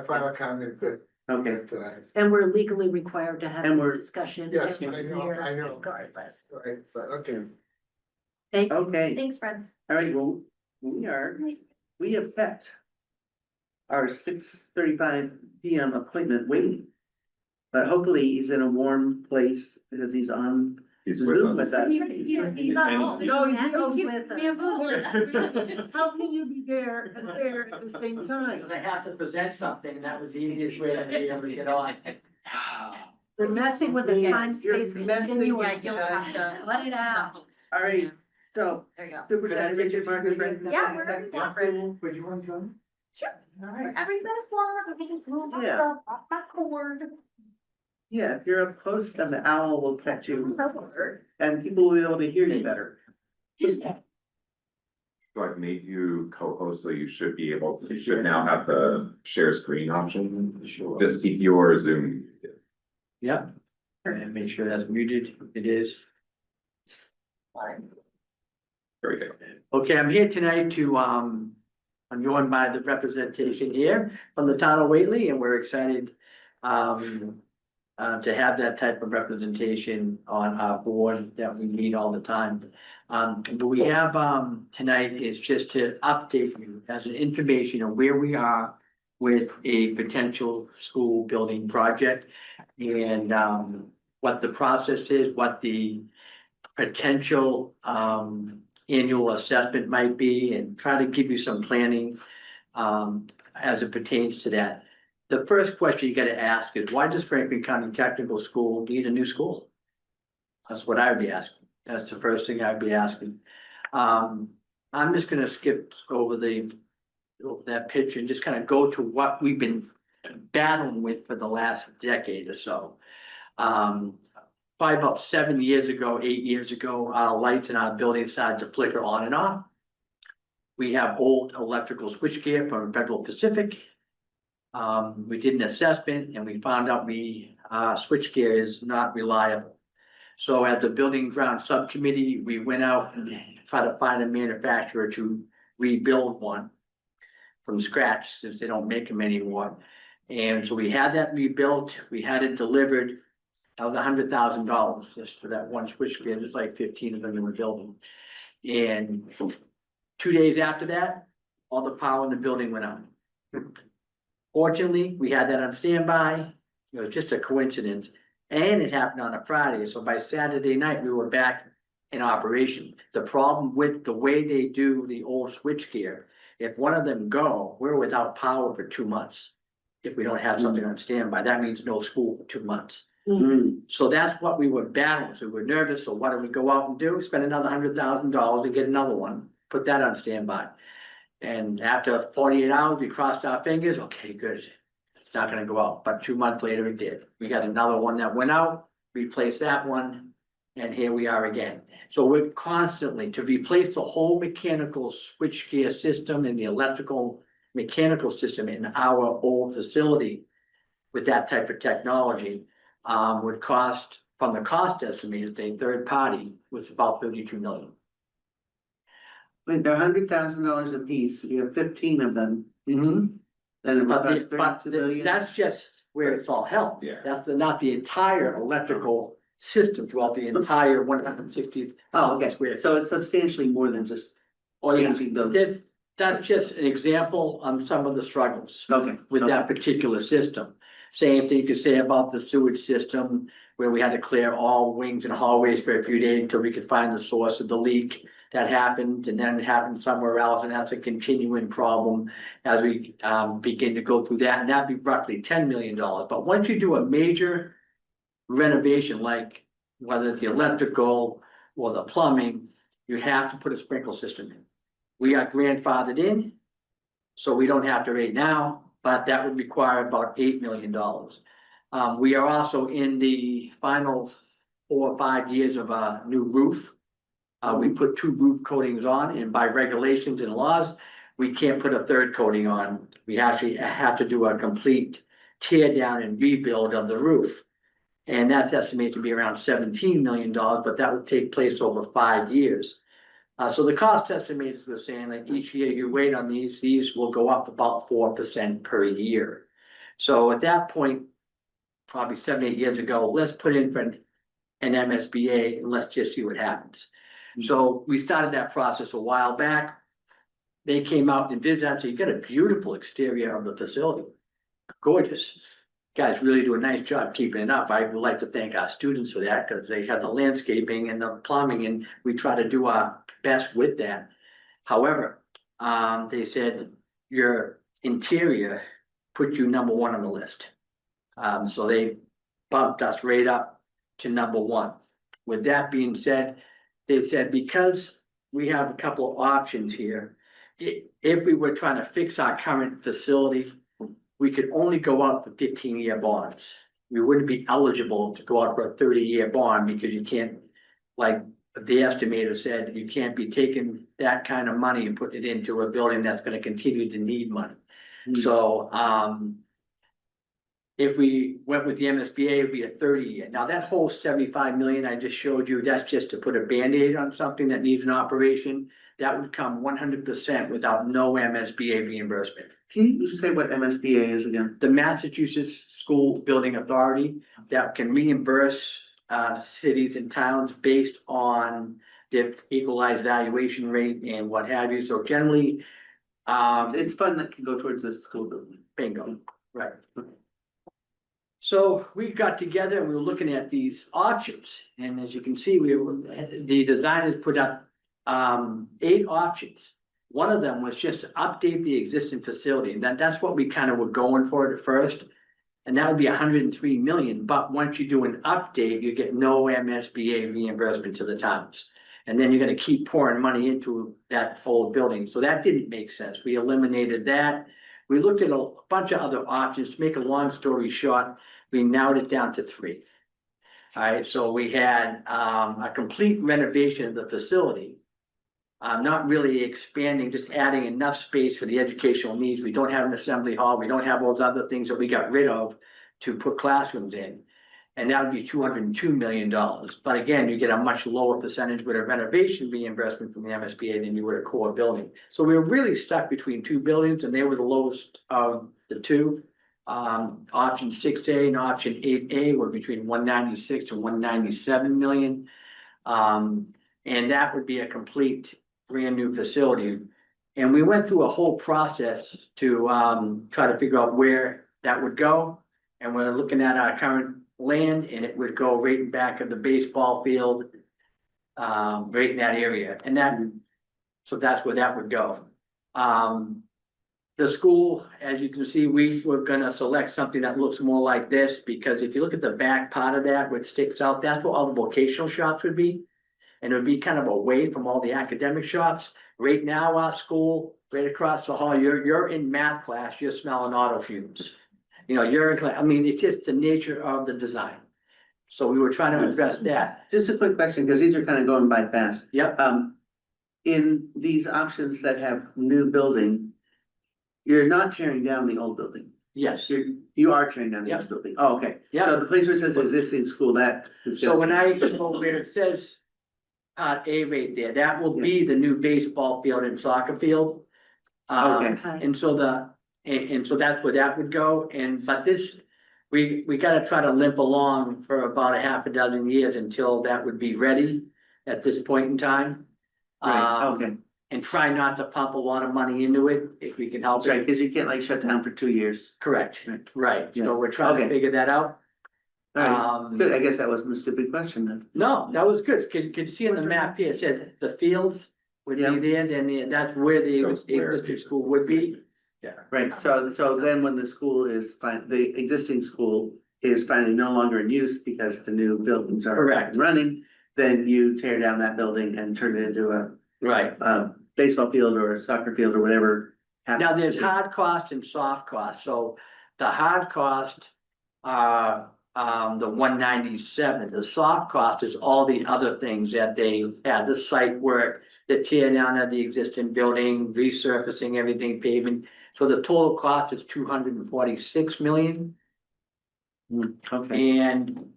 [SPEAKER 6] final comment that.
[SPEAKER 1] Okay,
[SPEAKER 6] Tonight.
[SPEAKER 5] And we're legally required to have
[SPEAKER 1] And
[SPEAKER 5] this
[SPEAKER 1] we're-
[SPEAKER 5] discussion.
[SPEAKER 6] Yes,
[SPEAKER 5] every
[SPEAKER 6] I know,
[SPEAKER 5] year
[SPEAKER 6] I know.
[SPEAKER 5] Regardless.
[SPEAKER 6] Right, but okay.
[SPEAKER 5] Thank you.
[SPEAKER 1] okay,
[SPEAKER 5] Thanks, Fred.
[SPEAKER 1] all right, well, we have kept our 6:35 PM appointment waiting. But hopefully he's in a warm place because he's on
[SPEAKER 8] He's
[SPEAKER 1] Zoom
[SPEAKER 8] with
[SPEAKER 1] with
[SPEAKER 8] us.
[SPEAKER 1] us.
[SPEAKER 5] He's not home.
[SPEAKER 1] No, he's
[SPEAKER 5] He's
[SPEAKER 1] with
[SPEAKER 5] with us.
[SPEAKER 1] How can you be there and there at the same time?
[SPEAKER 11] I have to present something, that was the easiest way to be able to get on.
[SPEAKER 5] They're messing with the
[SPEAKER 1] Yeah,
[SPEAKER 5] time space
[SPEAKER 1] you're messing
[SPEAKER 5] continuum.
[SPEAKER 1] with the-
[SPEAKER 5] Let it out.
[SPEAKER 1] All right, so
[SPEAKER 11] There you go.
[SPEAKER 1] Superintendent Richard Marcus.
[SPEAKER 11] Yeah, wherever you want, Fred.
[SPEAKER 6] Would you want to come?
[SPEAKER 11] Sure. Wherever you guys want, let me just move my
[SPEAKER 1] Yeah.
[SPEAKER 11] stuff off my cord.
[SPEAKER 1] Yeah, if you're up close, then the owl will catch you and people will be able to hear you better.
[SPEAKER 8] So I've made you co-host, so you should be able to, you should now have the share screen option. Just keep your Zoom.
[SPEAKER 11] Yeah. And make sure that's muted, it is.
[SPEAKER 8] Very good.
[SPEAKER 11] Okay, I'm here tonight to, I'm joined by the representation here from the town of Whately, and we're excited, to have that type of representation on our board that we meet all the time. But we have, tonight is just to update you as an information of where we are with a potential school building project and, what the process is, what the potential, annual assessment might be, and try to give you some planning, as it pertains to that. The first question you gotta ask is, why does Franklin County Technical School need a new school? That's what I would be asking. That's the first thing I'd be asking. I'm just gonna skip over that picture and just kind of go to what we've been battling with for the last decade or so. Probably about 7 years ago, 8 years ago, our lights in our building started to flicker on and off. We have old electrical switchgear from Federal Pacific. We did an assessment and we found out switchgear is not reliable. So at the building ground subcommittee, we went out and tried to find a manufacturer to rebuild one from scratch, since they don't make them anymore. And so we had that rebuilt, we had it delivered. That was $100,000 just for that one switchgear. There's like 15 of them in the building. And 2 days after that, all the power in the building went out. Fortunately, we had that on standby. It was just a coincidence. And it happened on a Friday. So by Saturday night, we were back in operation. The problem with the way they do the old switchgear, if one of them go, we're without power for 2 months. If we don't have something on standby, that means no school for 2 months. So that's what we were battling. So we were nervous. So what did we go out and do? Spend another $100,000 to get another one, put that on standby. And after 48 hours, we crossed our fingers. Okay, good. It's not gonna go out. But 2 months later, it did. We got another one that went out, replaced that one, and here we are again. So we're constantly to replace the whole mechanical switchgear system and the electrical mechanical system in our old facility with that type of technology, would cost, from the cost estimate, a third party, was about 32 million.
[SPEAKER 1] Wait, they're $100,000 a piece, you have 15 of them, then it would cost
[SPEAKER 11] But
[SPEAKER 1] 32 million.
[SPEAKER 11] that's just where it's all held.
[SPEAKER 8] Yeah.
[SPEAKER 11] That's not the entire electrical system throughout the entire 160.
[SPEAKER 1] Oh, okay,
[SPEAKER 11] square.
[SPEAKER 1] so it's substantially more than just
[SPEAKER 11] Oh, yeah,
[SPEAKER 1] changing those.
[SPEAKER 11] that's just an example on some of the struggles
[SPEAKER 1] Okay.
[SPEAKER 11] with that particular system. Same thing you could say about the sewage system, where we had to clear all wings and hallways for a few days until we could find the source of the leak. That happened, and then it happened somewhere else, and that's a continuing problem as we begin to go through that, and that'd be roughly $10 million. But once you do a major renovation, like whether it's the electrical or the plumbing, you have to put a sprinkler system in. We got grandfathered in, so we don't have to right now, but that would require about $8 million. We are also in the final 4 or 5 years of a new roof. We put 2 roof coatings on, and by regulations and laws, we can't put a third coating on. We actually have to do a complete tear down and rebuild of the roof. And that's estimated to be around $17 million, but that would take place over 5 years. So the cost estimators were saying that each year you wait on these will go up about 4% per year. So at that point, probably 7, 8 years ago, let's put in for an MSBA and let's just see what happens. So we started that process a while back. They came out and did that, so you get a beautiful exterior of the facility. Gorgeous. Guys really do a nice job keeping it up. I would like to thank our students for that, because they have the landscaping and the plumbing, and we try to do our best with that. However, they said your interior put you #1 on the list. So they bumped us right up to #1. With that being said, they said, because we have a couple of options here, if we were trying to fix our current facility, we could only go out for 15-year bonds. We wouldn't be eligible to go out for a 30-year bond, because you can't, like the estimator said, you can't be taking that kind of money and putting it into a building that's gonna continue to need money. So, If we went with the MSBA, it'd be a 30-year. Now, that whole 75 million I just showed you, that's just to put a Band-Aid on something that needs an operation. That would come 100% without no MSBA reimbursement.
[SPEAKER 1] Can you just say what MSBA is again?
[SPEAKER 11] The Massachusetts School Building Authority that can reimburse cities and towns based on the equalized valuation rate and what have you. So generally,
[SPEAKER 1] It's fun that can go towards the school building.
[SPEAKER 11] bingo, right. So we got together and we were looking at these options, and as you can see, the designers put up 8 options. One of them was just to update the existing facility, and that's what we kind of were going for at first. And that would be 103 million, but once you do an update, you get no MSBA reimbursement to the towns. And then you're gonna keep pouring money into that old building, so that didn't make sense. We eliminated that. We looked at a bunch of other options. To make a long story short, we narrowed it down to 3. All right, so we had a complete renovation of the facility. Not really expanding, just adding enough space for the educational needs. We don't have an assembly hall. We don't have those other things that we got rid of to put classrooms in. And that would be $202 million. But again, you get a much lower percentage with a renovation reimbursement from the MSBA than you would a core building. So we were really stuck between 2 buildings, and they were the lowest of the 2. Option 6A and option 8A were between 196 and 197 million. And that would be a complete brand new facility. And we went through a whole process to try to figure out where that would go. And we're looking at our current land, and it would go right in back of the baseball field, right in that area. And so that's where that would go. The school, as you can see, we were gonna select something that looks more like this, because if you look at the back part of that, what sticks out, that's where all the vocational shops would be. And it would be kind of away from all the academic shops. Right now, our school, right across the hall, you're in math class, you're smelling auto fumes. You know, you're in class, I mean, it's just the nature of the design. So we were trying to address that.
[SPEAKER 1] Just a quick question, because these are kind of going by fast.
[SPEAKER 11] Yep,
[SPEAKER 1] In these options that have new building, you're not tearing down the old building.
[SPEAKER 11] yes.
[SPEAKER 1] You are tearing down the old building. Oh, okay.
[SPEAKER 11] Yep.
[SPEAKER 1] So the place where it says existing school, that is.
[SPEAKER 11] So when I go where it says part A right there, that will be the new baseball field and soccer field.
[SPEAKER 1] Okay.
[SPEAKER 11] And so so that's where that would go, but this, we gotta try to limp along for about a half a dozen years until that would be ready at this point in time.
[SPEAKER 1] Right, okay.
[SPEAKER 11] And try not to pump a lot of money into it if we can help
[SPEAKER 1] That's right,
[SPEAKER 11] it.
[SPEAKER 1] because you can't like shut down for 2 years.
[SPEAKER 11] Correct, right,
[SPEAKER 1] Yeah.
[SPEAKER 11] so we're trying to
[SPEAKER 1] Okay.
[SPEAKER 11] figure that out.
[SPEAKER 1] All right,
[SPEAKER 11] Um,
[SPEAKER 1] good. I guess that wasn't a stupid question then.
[SPEAKER 11] No, that was good. Could you see on the map here, it says the fields would be
[SPEAKER 1] Yeah.
[SPEAKER 11] there, then that's where the
[SPEAKER 8] Goes where
[SPEAKER 11] existing
[SPEAKER 8] the-
[SPEAKER 11] school would be.
[SPEAKER 1] Right, so then when the school is the existing school is finally no longer in use because the new buildings are up
[SPEAKER 11] Correct.
[SPEAKER 1] and running, then you tear down that building and turn it into
[SPEAKER 11] Right.
[SPEAKER 1] a baseball field or a soccer field or whatever.
[SPEAKER 11] Now,
[SPEAKER 1] happens
[SPEAKER 11] there's
[SPEAKER 1] to be.
[SPEAKER 11] hard cost and soft cost, so the hard cost the 197. The soft cost is all the other things that they had, the site work, the tear down of the existing building, resurfacing everything, paving. So the total cost is 246 million.
[SPEAKER 1] Okay,
[SPEAKER 11] And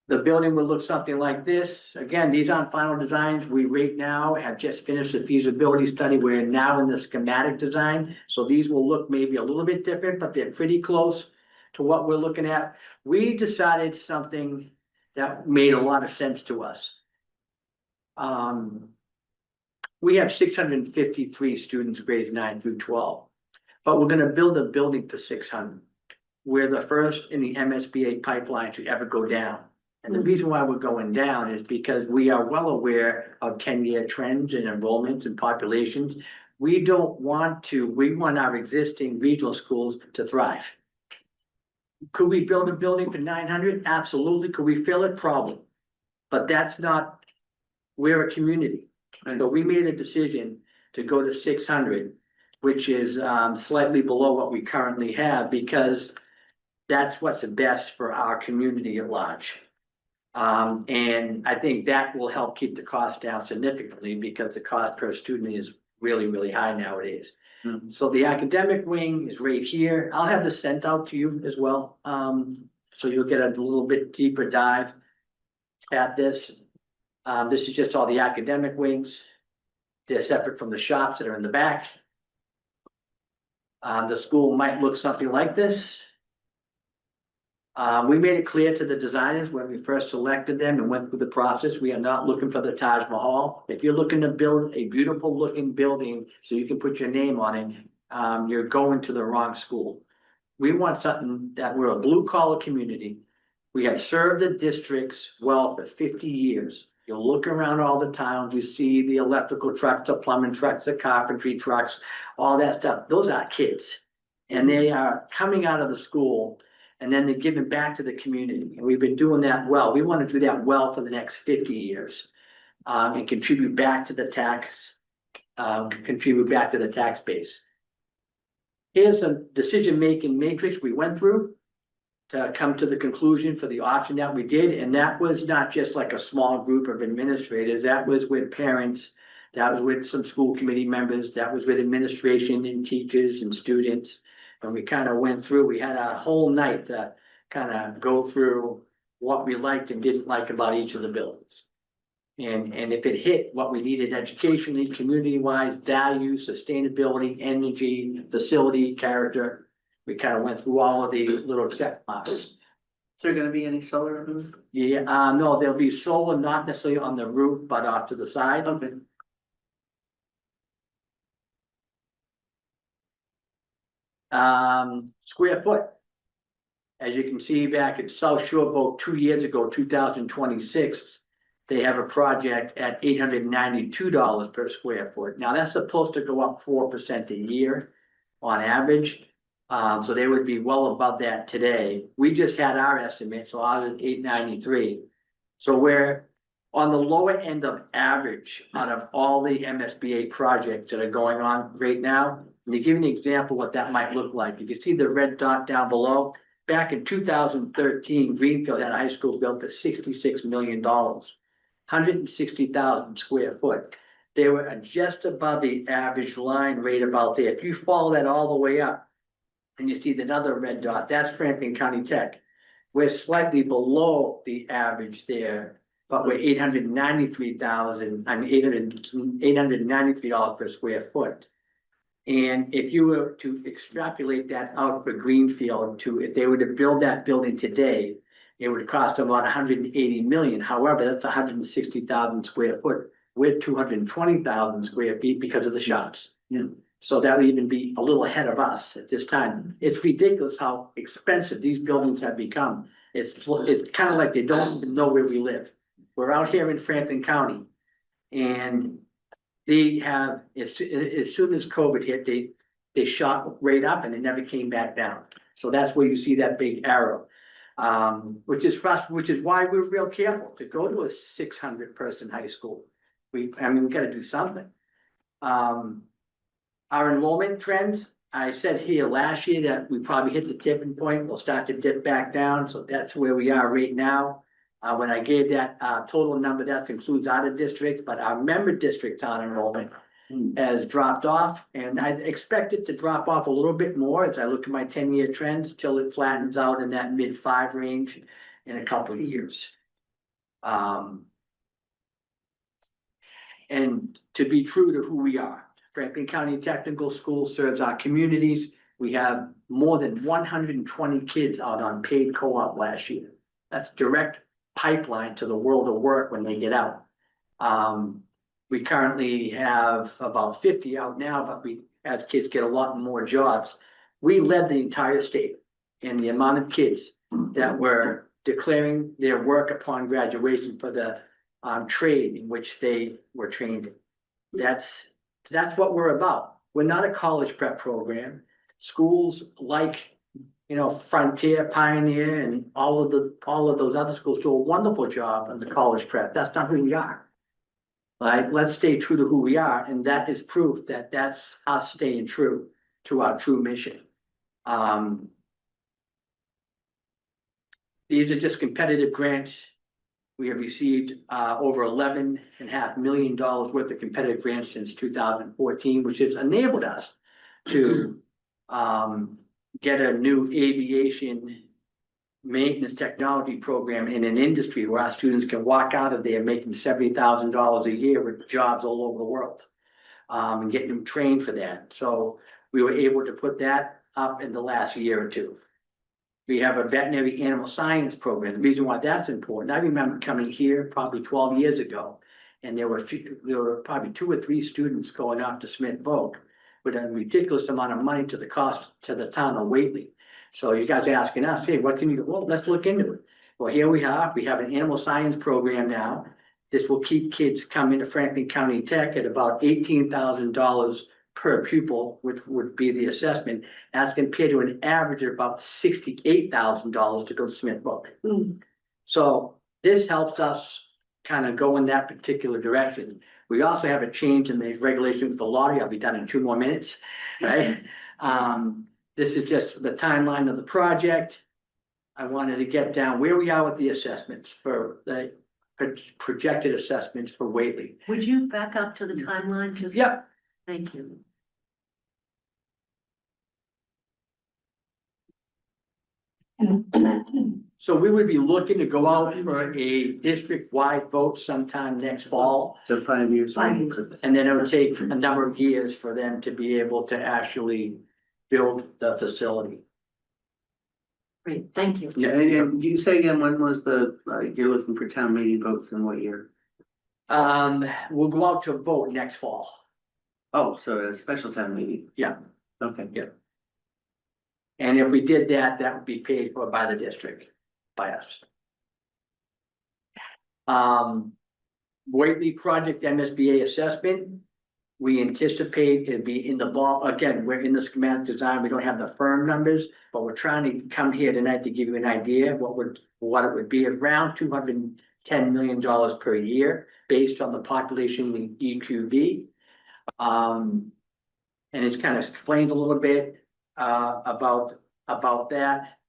[SPEAKER 11] the building would look something like this. Again, these aren't final designs. We right now have just finished the feasibility study. We're now in the schematic design. So these will look maybe a little bit different, but they're pretty close to what we're looking at. We decided something that made a lot of sense to us. We have 653 students grades 9 through 12, but we're gonna build a building for 600. We're the first in the MSBA pipeline to ever go down. And the reason why we're going down is because we are well aware of 10-year trends in enrollments and populations. We want our existing regional schools to thrive. Could we build a building for 900? Absolutely. Could we fill it? Probably. But that's not, we're a community. So we made a decision to go to 600, which is slightly below what we currently have, because that's what's the best for our community at large. And I think that will help keep the cost down significantly, because the cost per student is really, really high nowadays. So the academic wing is right here. I'll have this sent out to you as well. So you'll get a little bit deeper dive at this. This is just all the academic wings. They're separate from the shops that are in the back. The school might look something like this. We made it clear to the designers when we first selected them and went through the process, we are not looking for the Taj Mahal. If you're looking to build a beautiful looking building so you can put your name on it, you're going to the wrong school. We want something that we're a blue collar community. We have served the districts well for 50 years. You look around all the towns, you see the electrical trucks, the plumbing trucks, the carpentry trucks, all that stuff. Those are kids. And they are coming out of the school and then they're giving back to the community. And we've been doing that well. We want to do that well for the next 50 years. And contribute back to the tax base. Here's a decision-making matrix we went through to come to the conclusion for the option that we did. And that was not just like a small group of administrators. That was with parents. That was with some school committee members. That was with administration and teachers and students. And we kind of went through, we had a whole night to kind of go through what we liked and didn't like about each of the buildings. And if it hit what we needed educationally, community-wise, values, sustainability, energy, facility, character, we kind of went through all of the little check marks.
[SPEAKER 1] Is there gonna be any solar on the roof?
[SPEAKER 11] Yeah, no, there'll be solar, not necessarily on the roof, but off to the side.
[SPEAKER 1] Okay.
[SPEAKER 11] Square foot. As you can see back at South Shore Boat 2 years ago, 2026, they have a project at $892 per square foot. Now that's supposed to go up 4% a year on average. So they would be well above that today. We just had our estimate, so ours is $893. So we're on the lower end of average out of all the MSBA projects that are going on right now. And to give you an example what that might look like, if you see the red dot down below, back in 2013, Greenfield had a high school built for $66 million, 160,000 square foot. They were just above the average line rate about there. If you follow that all the way up, and you see that other red dot, that's Franklin County Tech. We're slightly below the average there, but we're $893 per square foot. And if you were to extrapolate that out for Greenfield if they were to build that building today, it would cost them about 180 million. However, that's 160,000 square foot. We're 220,000 square feet because of the shops.
[SPEAKER 1] Yeah.
[SPEAKER 11] So that would even be a little ahead of us at this time. It's ridiculous how expensive these buildings have become. It's kind of like they don't even know where we live. We're out here in Franklin County. And they have, as soon as COVID hit, they shot right up and they never came back down. So that's where you see that big arrow. Which is why we're real careful to go to a 600 person high school. We gotta do something. Our enrollment trends, I said here last year that we probably hit the tipping point. We'll start to dip back down. So that's where we are right now. When I gave that total number, that includes out of district, but our member district on enrollment has dropped off. And I expect it to drop off a little bit more as I look at my 10-year trends till it flattens out in that mid-5 range in a couple of years. And to be true to who we are, Franklin County Technical School serves our communities. We have more than 120 kids out on paid co-op last year. That's direct pipeline to the world of work when they get out. We currently have about 50 out now, but as kids get a lot more jobs, we led the entire state in the amount of kids that were declaring their work upon graduation for the trade in which they were trained in. That's what we're about. We're not a college prep program. Schools like, Frontier, Pioneer, and all of those other schools do a wonderful job on the college prep. That's not who we are. Right? Let's stay true to who we are, and that is proof that that's us staying true to our true mission. These are just competitive grants. We have received over $11.5 million worth of competitive grants since 2014, which has enabled us to, get a new aviation maintenance technology program in an industry where our students can walk out of there making $70,000 a year with jobs all over the world. And getting them trained for that. So we were able to put that up in the last year or two. We have a veterinary animal science program. The reason why that's important, I remember coming here probably 12 years ago. And there were probably 2 or 3 students going out to Smith Voc with a ridiculous amount of money to the cost to the town of Whately. So you guys are asking us, hey, what can you do? Well, let's look into it. Well, here we have an animal science program now. This will keep kids coming to Franklin County Tech at about $18,000 per pupil, which would be the assessment, as compared to an average of about $68,000 to go to Smith Voc. So this helps us kind of go in that particular direction. We also have a change in the regulations with the lottery. I'll be done in 2 more minutes, right? This is just the timeline of the project. I wanted to get down where we are with the assessments for the projected assessments for Whately.
[SPEAKER 5] Would you back up to the timeline? Just
[SPEAKER 11] Yep.
[SPEAKER 5] Thank you.
[SPEAKER 11] So we would be looking to go out for a district-wide vote sometime next fall.
[SPEAKER 1] So 5 years.
[SPEAKER 5] 5 years.
[SPEAKER 11] And then it would take a number of years for them to be able to actually build the facility.
[SPEAKER 5] Great, thank you.
[SPEAKER 1] Yeah, and you say again, when was the, you're looking for town meeting votes in what year?
[SPEAKER 11] We'll go out to vote next fall.
[SPEAKER 1] Oh, so a special town meeting?
[SPEAKER 11] Yeah.
[SPEAKER 1] Okay.
[SPEAKER 11] Yeah. And if we did that, that would be paid for by the district, by us. Whately project MSBA assessment. We anticipate it'd be in the ball, again, we're in the schematic design, we don't have the firm numbers, but we're trying to come here tonight to give you an idea of what it would be around $210 million per year based on the population in EQB. And it kind of explains a little bit about that.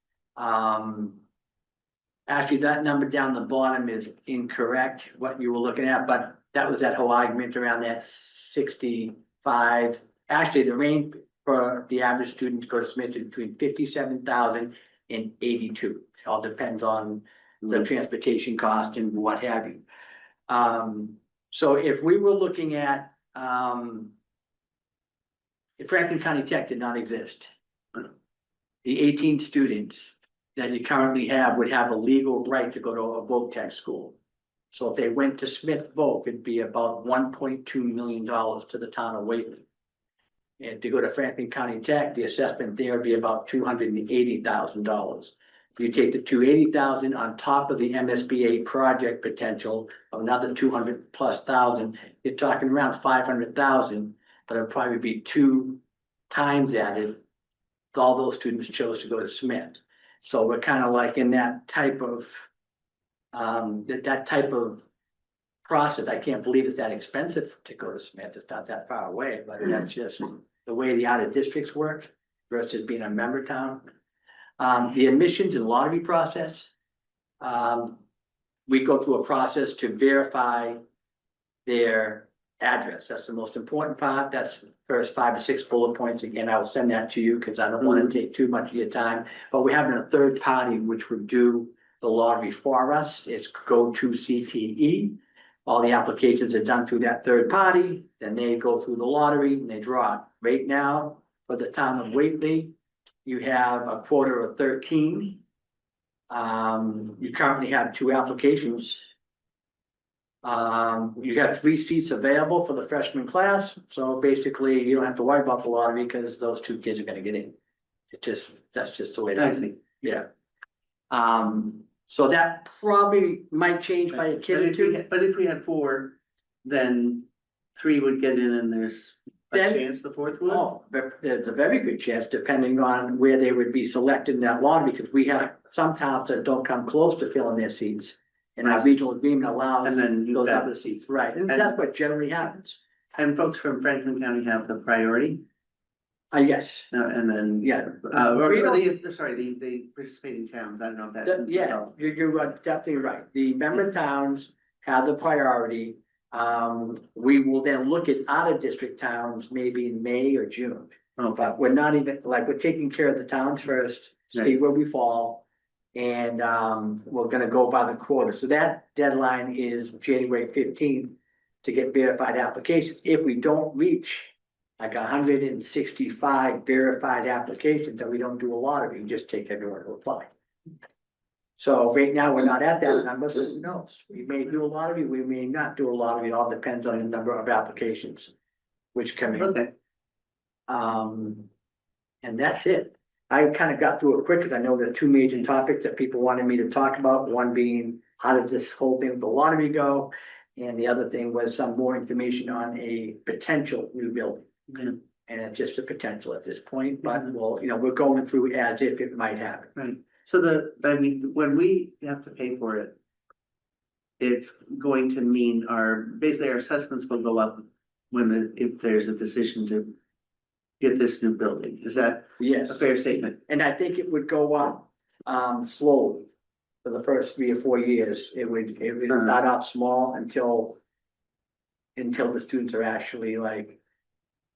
[SPEAKER 11] Actually, that number down the bottom is incorrect, what you were looking at, but that was that whole argument around that 65. Actually, the range for the average student to go to Smith is between 57,000 and 82. It all depends on the transportation cost and what have you. So if we were looking at, if Franklin County Tech did not exist, the 18 students that you currently have would have a legal right to go to a voc tech school. So if they went to Smith Voc, it'd be about $1.2 million to the town of Whately. And to go to Franklin County Tech, the assessment there would be about $280,000. If you take the $280,000 on top of the MSBA project potential of another 200,000+, you're talking around 500,000, but it'd probably be 2 times that if all those students chose to go to Smith. So we're kind of like in that type of that type of process. I can't believe it's that expensive to go to Smith. It's not that far away, but that's just the way the out of districts work versus being a member town. The admissions and lottery process. We go through a process to verify their address. That's the most important part. That's the first 5 or 6 bullet points. Again, I'll send that to you because I don't want to take too much of your time. But we have a third party which would do the lottery for us. It's Go2CTE. All the applications are done through that third party. Then they go through the lottery and they draw it. Right now, for the town of Whately, you have a quota of 13. You currently have 2 applications. You have 3 seats available for the freshman class. So basically, you don't have to worry about the lottery because those 2 kids are going to get in. That's just the way it is. Yeah. So that probably might change by a kid or 2.
[SPEAKER 1] But if we had 4, then 3 would get in and there's a
[SPEAKER 11] Then-
[SPEAKER 1] chance the 4th would?
[SPEAKER 11] Oh, there's a very good chance depending on where they would be selected in that lottery, because we have some towns that don't come close to filling their seats. And our regional agreement allows
[SPEAKER 1] And then you
[SPEAKER 11] those
[SPEAKER 1] bet.
[SPEAKER 11] other seats, right? And
[SPEAKER 1] And-
[SPEAKER 11] that's what generally happens.
[SPEAKER 1] And folks from Franklin County have the priority,
[SPEAKER 11] Yes,
[SPEAKER 1] and then.
[SPEAKER 11] yeah.
[SPEAKER 1] Or
[SPEAKER 11] We don't-
[SPEAKER 1] the participating towns, I don't know if that.
[SPEAKER 11] Yeah, you're definitely right. The member towns have the priority. We will then look at out of district towns maybe in May or June.
[SPEAKER 1] Okay,
[SPEAKER 11] But we're not even, like, we're taking care of the towns first, see where we fall. And, we're gonna go by the quarter, so that deadline is January 15th to get verified applications. If we don't reach like 165 verified applications, then we don't do a lottery, we just take everyone who applied. So right now, we're not at that number, so who knows? We may do a lottery, we may not do a lottery, it all depends on the number of applications which come in.
[SPEAKER 1] okay,
[SPEAKER 11] And that's it. I kind of got through it quick, because I know there are two major topics that people wanted me to talk about, one being, how does this whole thing with the lottery go? And the other thing was some more information on a potential new building.
[SPEAKER 1] yeah,
[SPEAKER 11] And it's just a potential at this point, but we'll, we're going through as if it might happen.
[SPEAKER 1] right. So I mean, when we have to pay for it, it's going to mean basically our assessments will go up if there's a decision to get this new building. Is that a
[SPEAKER 11] Yes,
[SPEAKER 1] fair statement?
[SPEAKER 11] and I think it would go up, slowly. For the first 3 or 4 years, it would start out small until the students are actually like,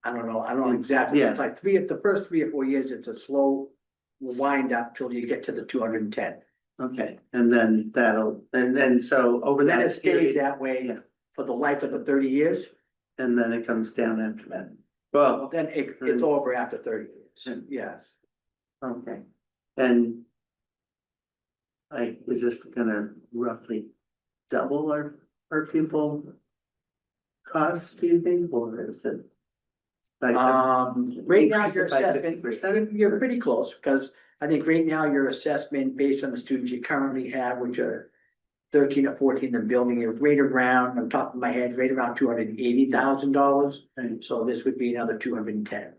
[SPEAKER 11] I don't know exactly.
[SPEAKER 1] Yeah.
[SPEAKER 11] It's like the first 3 or 4 years, it's a slow wind up till you get to the 210.
[SPEAKER 1] Okay, and then so over
[SPEAKER 11] Then
[SPEAKER 1] that
[SPEAKER 11] it stays
[SPEAKER 1] period,
[SPEAKER 11] that way
[SPEAKER 1] Yeah.
[SPEAKER 11] for the life of the 30 years.
[SPEAKER 1] and then it comes down after that.
[SPEAKER 11] Well,
[SPEAKER 1] Well,
[SPEAKER 11] then it's over after 30 years. Yes.
[SPEAKER 1] okay, and is this gonna roughly double our pupil cost, do you think, or is it? Like,
[SPEAKER 11] Right now,
[SPEAKER 1] increase
[SPEAKER 11] your
[SPEAKER 1] it by
[SPEAKER 11] assessment,
[SPEAKER 1] 50%?
[SPEAKER 11] you're pretty close, because I think right now your assessment based on the students you currently have, which are 13 or 14 in the building, is right around, on top of my head, right around $280,000.
[SPEAKER 1] Right.
[SPEAKER 11] So this would be another 210.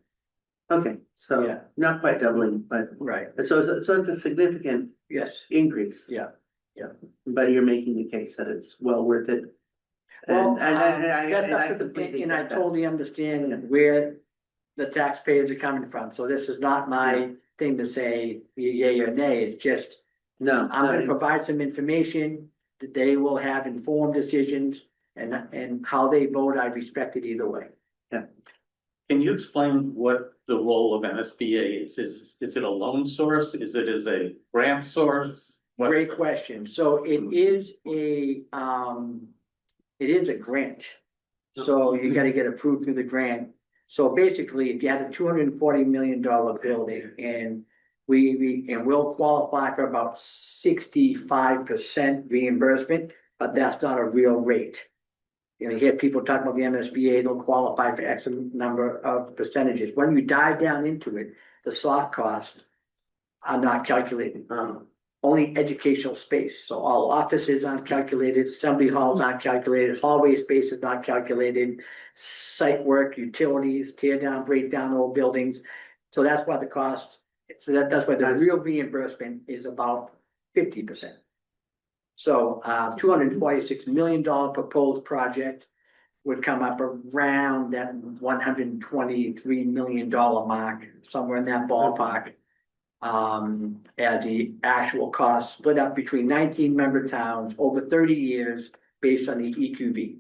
[SPEAKER 1] Okay, so
[SPEAKER 11] Yeah.
[SPEAKER 1] not quite doubling, but
[SPEAKER 11] Right.
[SPEAKER 1] so it's a significant
[SPEAKER 11] Yes.
[SPEAKER 1] increase.
[SPEAKER 11] Yeah.
[SPEAKER 1] But you're making the case that it's well worth it.
[SPEAKER 11] Well,
[SPEAKER 1] And I
[SPEAKER 11] that's up to
[SPEAKER 1] completely
[SPEAKER 11] and I
[SPEAKER 1] get that.
[SPEAKER 11] totally understand where the taxpayers are coming from. So this is not my thing to say yay or nay. It's just,
[SPEAKER 1] No,
[SPEAKER 11] I'm gonna
[SPEAKER 1] no,
[SPEAKER 11] provide some information that they will have informed decisions, and how they vote, I respect it either way.
[SPEAKER 3] Can you explain what the role of MSBA is? Is it a loan source? Is it as a grant source? What
[SPEAKER 11] Great
[SPEAKER 3] is it?
[SPEAKER 11] question. So it is a grant. So you gotta get approved through the grant. So basically, if you had a $240 million building and we'll qualify for about 65% reimbursement, but that's not a real rate. You hear people talk about the MSBA, they'll qualify for X number of percentages. When you dive down into it, the soft costs are not calculated. Only educational space, so all offices aren't calculated, assembly halls aren't calculated, hallway space is not calculated. Site work, utilities, tear down, break down old buildings, so that's why the cost, that's why the real reimbursement is about 50%. So, $246 million proposed project would come up around that $123 million mark, somewhere in that ballpark. As the actual cost split up between 19 member towns over 30 years based on the EQB.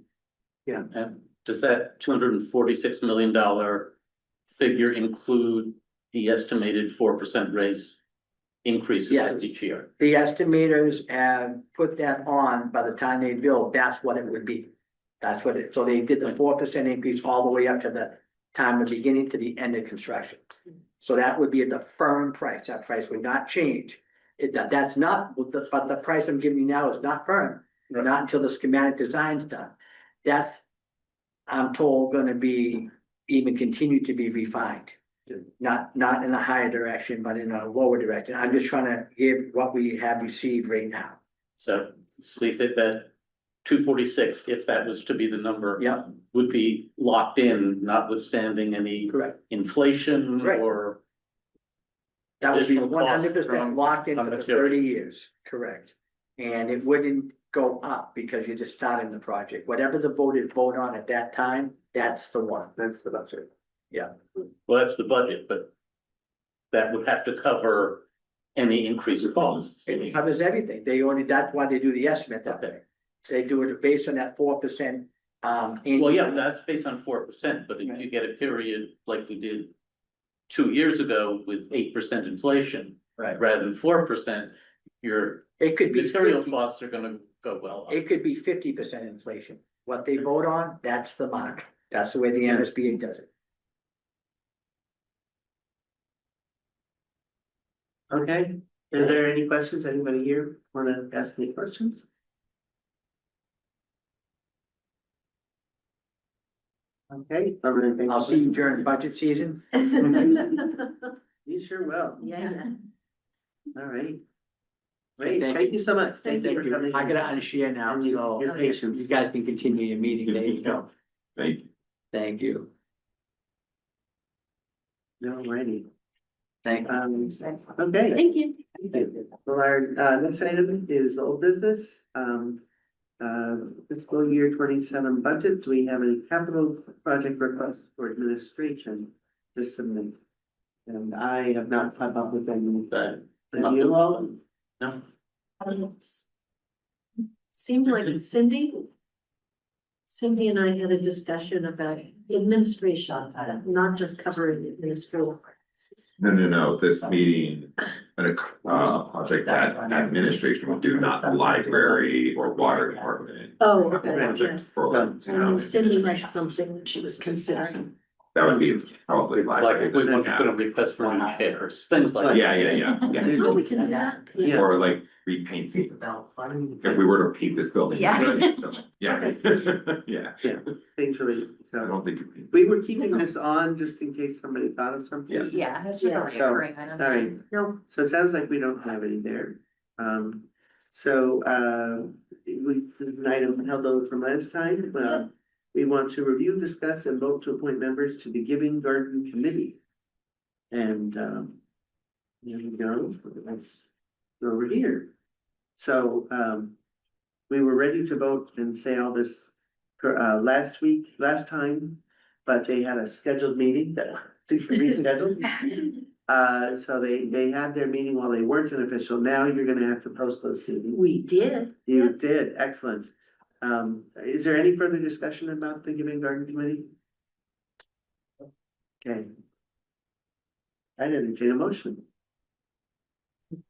[SPEAKER 3] And does that $246 million figure include the estimated 4% raise increases
[SPEAKER 11] Yes.
[SPEAKER 3] each year?
[SPEAKER 11] The estimators have put that on by the time they build, that's what it would be. That's what so they did the 4% increase all the way up to the time of beginning to the end of construction. So that would be at the firm price, that price would not change. That's not, but the price I'm giving you now is not firm,
[SPEAKER 3] Right.
[SPEAKER 11] not until the schematic design's done. That's, I'm told, gonna be, even continue to be refined. Not in a higher direction, but in a lower direction. I'm just trying to give what we have received right now.
[SPEAKER 3] So you think that 246, if that was to be the number.
[SPEAKER 11] Yeah.
[SPEAKER 3] Would be locked in, notwithstanding any
[SPEAKER 11] Correct.
[SPEAKER 3] inflation
[SPEAKER 11] Right.
[SPEAKER 3] or.
[SPEAKER 11] That would be
[SPEAKER 3] Additional cost
[SPEAKER 11] 100%
[SPEAKER 3] from
[SPEAKER 11] locked in for the
[SPEAKER 3] material.
[SPEAKER 11] 30 years, correct. And it wouldn't go up because you're just starting the project. Whatever the voters vote on at that time, that's the one.
[SPEAKER 1] that's the budget.
[SPEAKER 3] Well, that's the budget, but that would have to cover any increased costs.
[SPEAKER 11] It covers everything. That's why they do the estimate that way.
[SPEAKER 3] Okay.
[SPEAKER 11] They do it based on that 4%.
[SPEAKER 3] Well, yeah, that's based on 4%, but if you get a period like we did 2 years ago with 8% inflation
[SPEAKER 11] Right.
[SPEAKER 3] rather than 4%, your
[SPEAKER 11] It could be
[SPEAKER 3] material
[SPEAKER 11] 50,
[SPEAKER 3] costs are gonna go well up.
[SPEAKER 11] it could be 50% inflation. What they vote on, that's the mark. That's the way the MSBA does it.
[SPEAKER 1] Okay, are there any questions? Anybody here wanna ask any questions? Okay, I'm gonna thank.
[SPEAKER 11] I'll see you during budget season.
[SPEAKER 1] You sure will.
[SPEAKER 5] Yeah.
[SPEAKER 1] All right. Great,
[SPEAKER 11] Thank
[SPEAKER 1] thank
[SPEAKER 11] you.
[SPEAKER 1] you so much. Thank you
[SPEAKER 11] Thank
[SPEAKER 1] for
[SPEAKER 11] you.
[SPEAKER 1] coming.
[SPEAKER 11] I gotta unshare now,
[SPEAKER 1] And
[SPEAKER 11] so
[SPEAKER 1] your patience.
[SPEAKER 11] you guys can continue your meeting. There you go.
[SPEAKER 8] Thank you.
[SPEAKER 11] Thank you.
[SPEAKER 1] Alrighty.
[SPEAKER 11] Thank you.
[SPEAKER 1] Okay.
[SPEAKER 5] Thank you.
[SPEAKER 1] Well, our next item is old business, fiscal year 27 budget. Do we have any capital project requests for administration to submit? And I have not come up with any.
[SPEAKER 3] But
[SPEAKER 1] Have you all?
[SPEAKER 3] no,
[SPEAKER 5] Seemed like Cindy and I had a discussion about administration, not just covering administrative.
[SPEAKER 8] No, this meeting, project that administration will do, not the library or water department.
[SPEAKER 5] Oh,
[SPEAKER 8] A
[SPEAKER 5] okay,
[SPEAKER 8] Project
[SPEAKER 5] yeah.
[SPEAKER 8] for
[SPEAKER 1] Yeah.
[SPEAKER 8] town
[SPEAKER 5] Cindy had
[SPEAKER 8] administration.
[SPEAKER 5] something that she was considering.
[SPEAKER 8] That would be probably
[SPEAKER 3] it's like
[SPEAKER 8] library.
[SPEAKER 3] if we want to
[SPEAKER 8] yeah.
[SPEAKER 3] put a request for new chairs, things like that.
[SPEAKER 8] Yeah.
[SPEAKER 5] Oh, we can do that.
[SPEAKER 1] Yeah.
[SPEAKER 8] Or like repainting, if we were to paint this building.
[SPEAKER 5] Yeah.
[SPEAKER 8] Yeah, yeah.
[SPEAKER 1] Yeah, things really,
[SPEAKER 8] I
[SPEAKER 1] so,
[SPEAKER 8] don't think. you-
[SPEAKER 1] we were keeping this on just in case somebody thought of something.
[SPEAKER 8] Yes.
[SPEAKER 5] Yeah, it's just
[SPEAKER 1] a recurring
[SPEAKER 5] item.
[SPEAKER 1] All right,
[SPEAKER 5] No,
[SPEAKER 1] so it sounds like we don't have any there. We, this is an item held over from last time, we want to review, discuss, and vote to appoint members to the Giving Garden Committee. And, there we go, let's go over here. So, we were ready to vote and say all this, last time, but they had a scheduled meeting that rescheduled. So they had their meeting while they weren't an official. Now you're gonna have to post those meetings.
[SPEAKER 5] we did.
[SPEAKER 1] You did, excellent. Is there any further discussion about the Giving Garden Committee? Okay. I didn't entertain a motion.
[SPEAKER 5] Am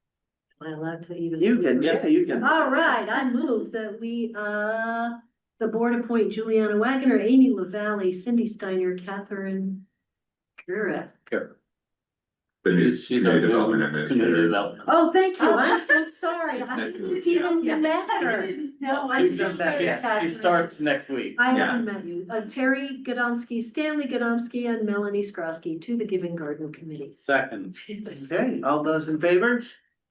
[SPEAKER 5] I allowed to even?
[SPEAKER 1] You can, yeah, you can.
[SPEAKER 5] All right, I move that we, the board appoint Juliana Wagner, Amy LaValle, Cindy Steiner, Catherine Gura.
[SPEAKER 8] The new
[SPEAKER 3] She's our
[SPEAKER 8] community development
[SPEAKER 3] community
[SPEAKER 8] administrator.
[SPEAKER 3] development.
[SPEAKER 5] Oh, thank you, I'm so sorry, I didn't even met her. No, I'm
[SPEAKER 3] She
[SPEAKER 5] so
[SPEAKER 3] comes back
[SPEAKER 5] sorry,
[SPEAKER 3] in. She
[SPEAKER 5] Catherine.
[SPEAKER 3] starts next week.
[SPEAKER 5] I
[SPEAKER 8] Yeah.
[SPEAKER 5] haven't met you, Terry Godomsky, Stanley Godomsky, and Melanie Skrosky to the Giving Garden Committee.
[SPEAKER 3] Second,
[SPEAKER 1] Okay, all those in favor?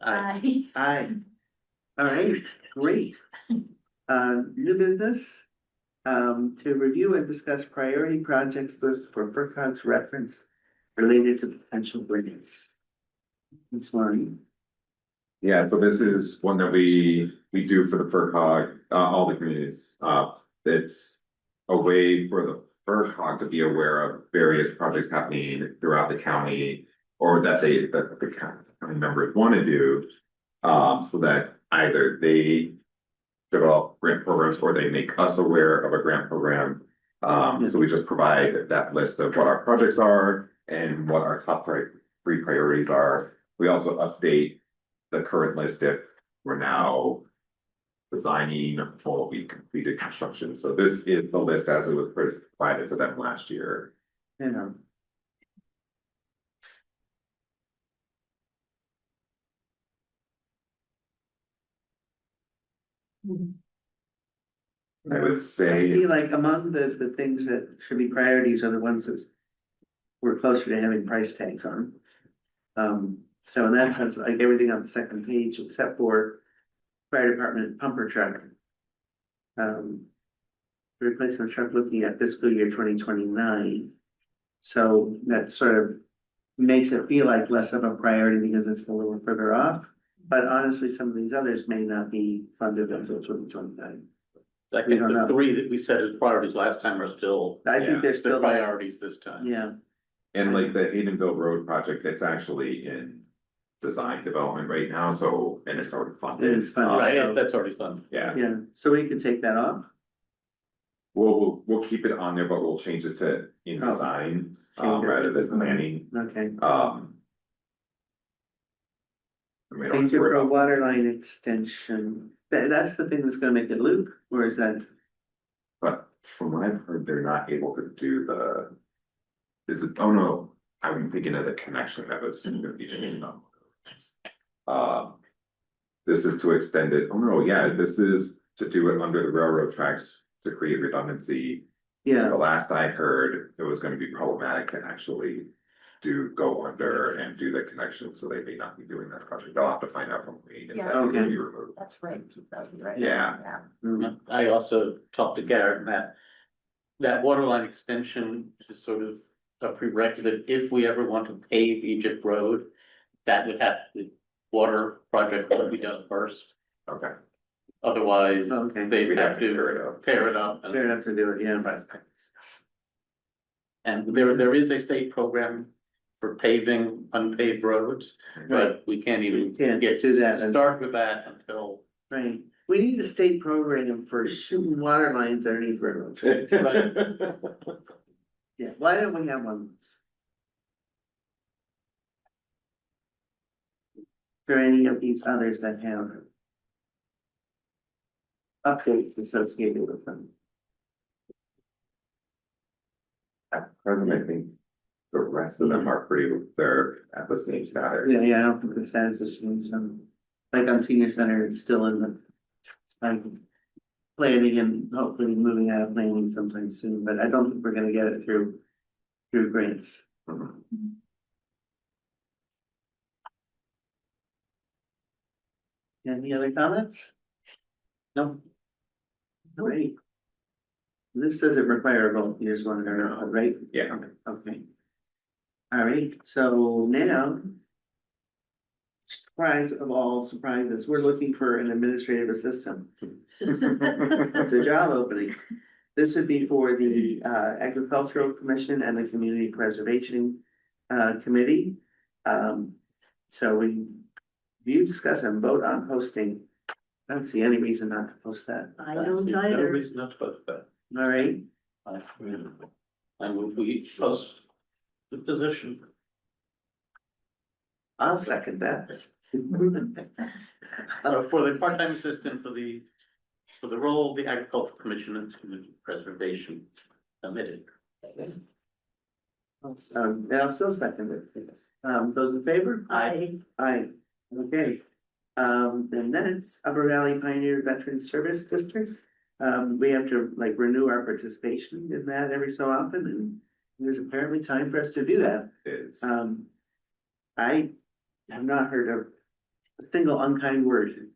[SPEAKER 3] I,
[SPEAKER 1] Aye. All right, great. New business. To review and discuss priority projects list for FERCog's reference related to potential grants. This morning.
[SPEAKER 8] Yeah, so this is one that we do for the FERCog, all the communities. It's a way for the FERCog to be aware of various projects happening throughout the county. Or that the county members want to do, so that either they develop grant programs or they make us aware of a grant program. So we just provide that list of what our projects are and what our top three priorities are. We also update the current list if we're now designing or we completed construction. So this is the list as it was provided to them last year.
[SPEAKER 1] Yeah.
[SPEAKER 8] I would
[SPEAKER 1] I
[SPEAKER 8] say,
[SPEAKER 1] feel like among the things that should be priorities are the ones that we're closer to having price tags on. So in that sense, like everything on the second page except for fire department pumper truck. Replacement truck looking at fiscal year 2029. So that sort of makes it feel like less of a priority because it's a little further off. But honestly, some of these others may not be funded until 2029.
[SPEAKER 3] I
[SPEAKER 1] We
[SPEAKER 3] think
[SPEAKER 1] don't
[SPEAKER 3] the
[SPEAKER 1] know.
[SPEAKER 3] three that we said as priorities last time are still
[SPEAKER 1] I think they're
[SPEAKER 3] the
[SPEAKER 1] still,
[SPEAKER 3] priorities this time.
[SPEAKER 1] yeah,
[SPEAKER 8] and like the Haydenville Road project, it's actually in design development right now, so, and it's already funded.
[SPEAKER 1] It's funded.
[SPEAKER 3] Right,
[SPEAKER 1] So-
[SPEAKER 3] that's already fun.
[SPEAKER 8] Yeah,
[SPEAKER 1] yeah, so we can take that off.
[SPEAKER 8] We'll keep it on there, but we'll change it to in
[SPEAKER 1] Oh.
[SPEAKER 8] design,
[SPEAKER 1] Change it.
[SPEAKER 8] rather than planning,
[SPEAKER 1] Okay.
[SPEAKER 8] and we don't have
[SPEAKER 1] Thank
[SPEAKER 8] to
[SPEAKER 1] you
[SPEAKER 8] worry
[SPEAKER 1] for a
[SPEAKER 8] about-
[SPEAKER 1] water line extension. That's the thing that's gonna make it loop, or is that?
[SPEAKER 8] But from what I've heard, they're not able to do the. Is it, oh no, I'm thinking of the connection that was gonna be doing. This is to extend it, oh no, yeah, this is to do it under the railroad tracks to create redundancy. The
[SPEAKER 1] Yeah,
[SPEAKER 8] last I heard, it was gonna be problematic to actually go under and do the connection, so they may not be doing that project. They'll have to find out from me if
[SPEAKER 5] Yeah.
[SPEAKER 8] that needs to
[SPEAKER 1] Okay.
[SPEAKER 8] be removed.
[SPEAKER 5] That's right, that's right.
[SPEAKER 8] Yeah.
[SPEAKER 1] Mm,
[SPEAKER 3] I also talked to Garrett, that that water line extension is sort of a prerequisite if we ever want to pave Egypt Road. That would have, the water project would be done first,
[SPEAKER 8] Okay.
[SPEAKER 3] otherwise
[SPEAKER 1] okay,
[SPEAKER 3] they'd
[SPEAKER 8] We'd
[SPEAKER 3] have to tear it up.
[SPEAKER 1] fair enough to do it, yeah.
[SPEAKER 3] And there is a state program for paving unpaved roads, but we can't even
[SPEAKER 1] Can't
[SPEAKER 3] get,
[SPEAKER 1] do that.
[SPEAKER 3] start with that until.
[SPEAKER 1] Right, we need a state program for shooting water lines underneath railroad tracks. Yeah, why don't we have one? For any of these others that have updates associated with them.
[SPEAKER 8] At present, I think the rest of them are pretty, they're at the same status.
[SPEAKER 1] Yeah, I don't think the status has changed, like on senior center, it's still in the. Like planning and hopefully moving out of planning sometime soon, but I don't think we're gonna get it through grants.
[SPEAKER 8] Mhm.
[SPEAKER 1] Any other comments?
[SPEAKER 3] No.
[SPEAKER 1] Great. This doesn't require a vote, you just wanted to know, right?
[SPEAKER 8] Yeah.
[SPEAKER 1] Okay. All right, so now. Surprise of all surprises, we're looking for an administrative assistant. It's a job opening. This would be for the Agricultural Commission and the Community Preservation Committee. So you discuss and vote on posting. I don't see any reason not to post that.
[SPEAKER 5] I don't
[SPEAKER 3] No
[SPEAKER 5] either.
[SPEAKER 3] reason not to post that.
[SPEAKER 1] All right,
[SPEAKER 3] And we post the position.
[SPEAKER 1] I'll second that.
[SPEAKER 3] For the part-time assistant for the role of the Agricultural Commission and Community Preservation Committee.
[SPEAKER 1] And I'll still second it. Those in favor?
[SPEAKER 5] I,
[SPEAKER 1] Aye, okay. Then that's Upper Valley Pioneer Veteran Service District. We have to like renew our participation in that every so often, and there's apparently time for us to do that.
[SPEAKER 8] Is,
[SPEAKER 1] I have not heard of a single unkind word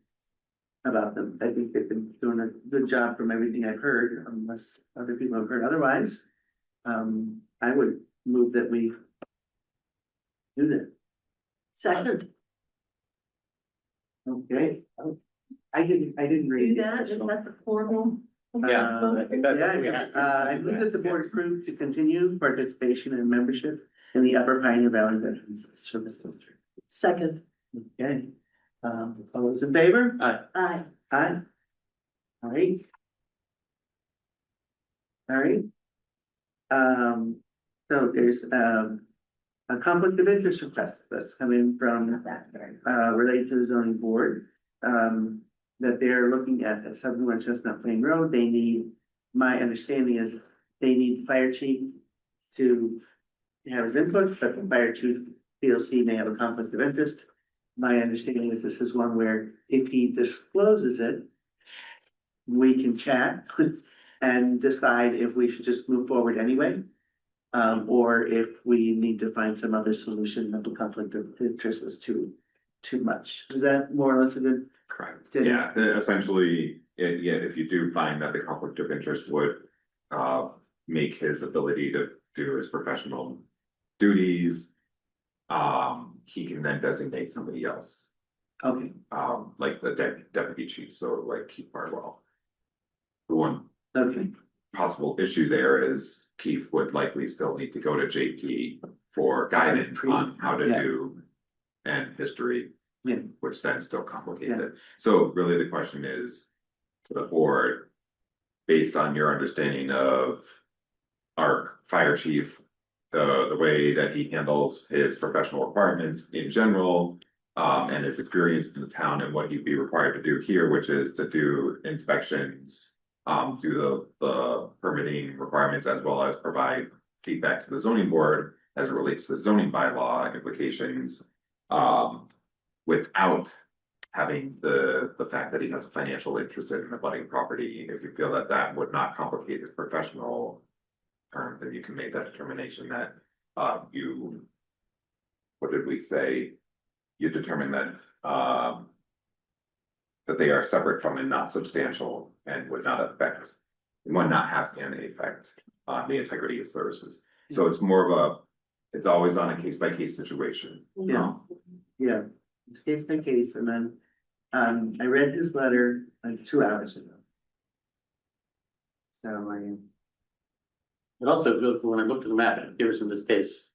[SPEAKER 1] about them. I think they've been doing a good job from everything I've heard, unless other people have heard otherwise. I would move that we do that.
[SPEAKER 5] second,
[SPEAKER 1] Okay. I didn't read.
[SPEAKER 5] do that, is that the formal?
[SPEAKER 3] Yeah, I think that's what we have.
[SPEAKER 1] I move that the board approve to continue participation and membership in the Upper Pioneer Valley Veterans Service District.
[SPEAKER 5] Second,
[SPEAKER 1] Okay, all those in favor?
[SPEAKER 5] aye.
[SPEAKER 1] Aye. All right. All right. So there's, a conflict of interest request that's coming from, related to the zoning board. That they're looking at 71 Chestnut Plain Road. They need, my understanding is they need the fire chief to have his input, but the fire chief feels he may have a conflict of interest. My understanding is this is one where if he discloses it, we can chat and decide if we should just move forward anyway. Or if we need to find some other solution that the conflict of interest is too much. Is that more or less a good?
[SPEAKER 8] correct,
[SPEAKER 1] Did-
[SPEAKER 8] yeah, essentially, if you do find that the conflict of interest would. Make his ability to do his professional duties. He can then designate somebody else,
[SPEAKER 1] Okay,
[SPEAKER 8] like the deputy chief, so like Keith Barwell. The one
[SPEAKER 1] okay,
[SPEAKER 8] possible issue there is Keith would likely still need to go to JP for guidance on how to
[SPEAKER 1] Yeah.
[SPEAKER 8] do. And history.
[SPEAKER 1] Yeah.
[SPEAKER 8] Which then still complicates it. So really the question is to the board. based on your understanding of our fire chief, the way that he handles his professional requirements in general, and his experience in the town and what he'd be required to do here, which is to do inspections, do the permitting requirements as well as provide feedback to the zoning board as it relates to the zoning bylaw implications, without having the fact that he has a financial interest in a budding property. If you feel that that would not complicate his professional term, then you can make that determination that you, what did we say? You determine that that they are separate from and not substantial and would not have any effect on the integrity of services. So it's more of a, it's always on a case by case situation.
[SPEAKER 1] Yeah. Yeah, it's case by case, and then, I read his letter like 2 hours ago. So
[SPEAKER 3] But also, when I looked at the map, it appears in this case,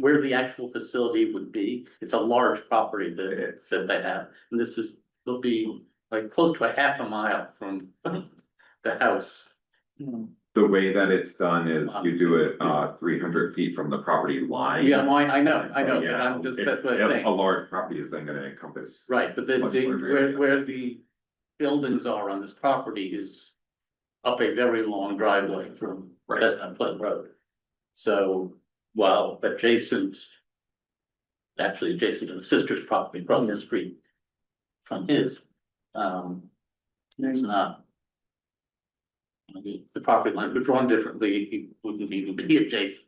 [SPEAKER 3] where the actual facility would be, it's a large property that they have. And this will be like close to a half a mile from the house.
[SPEAKER 8] The way that it's done is you do it 300 feet from the property line.
[SPEAKER 3] Yeah, I know, but
[SPEAKER 8] Yeah,
[SPEAKER 3] I'm just, that's what I think.
[SPEAKER 8] a large property is then gonna encompass.
[SPEAKER 3] Right, but
[SPEAKER 8] much larger area.
[SPEAKER 3] where the buildings are on this property is up a very long driveway from Chestnut Plain Road. So while adjacent to the sister's property across the street from his, it's not. If the property lines were drawn differently, he wouldn't even be adjacent.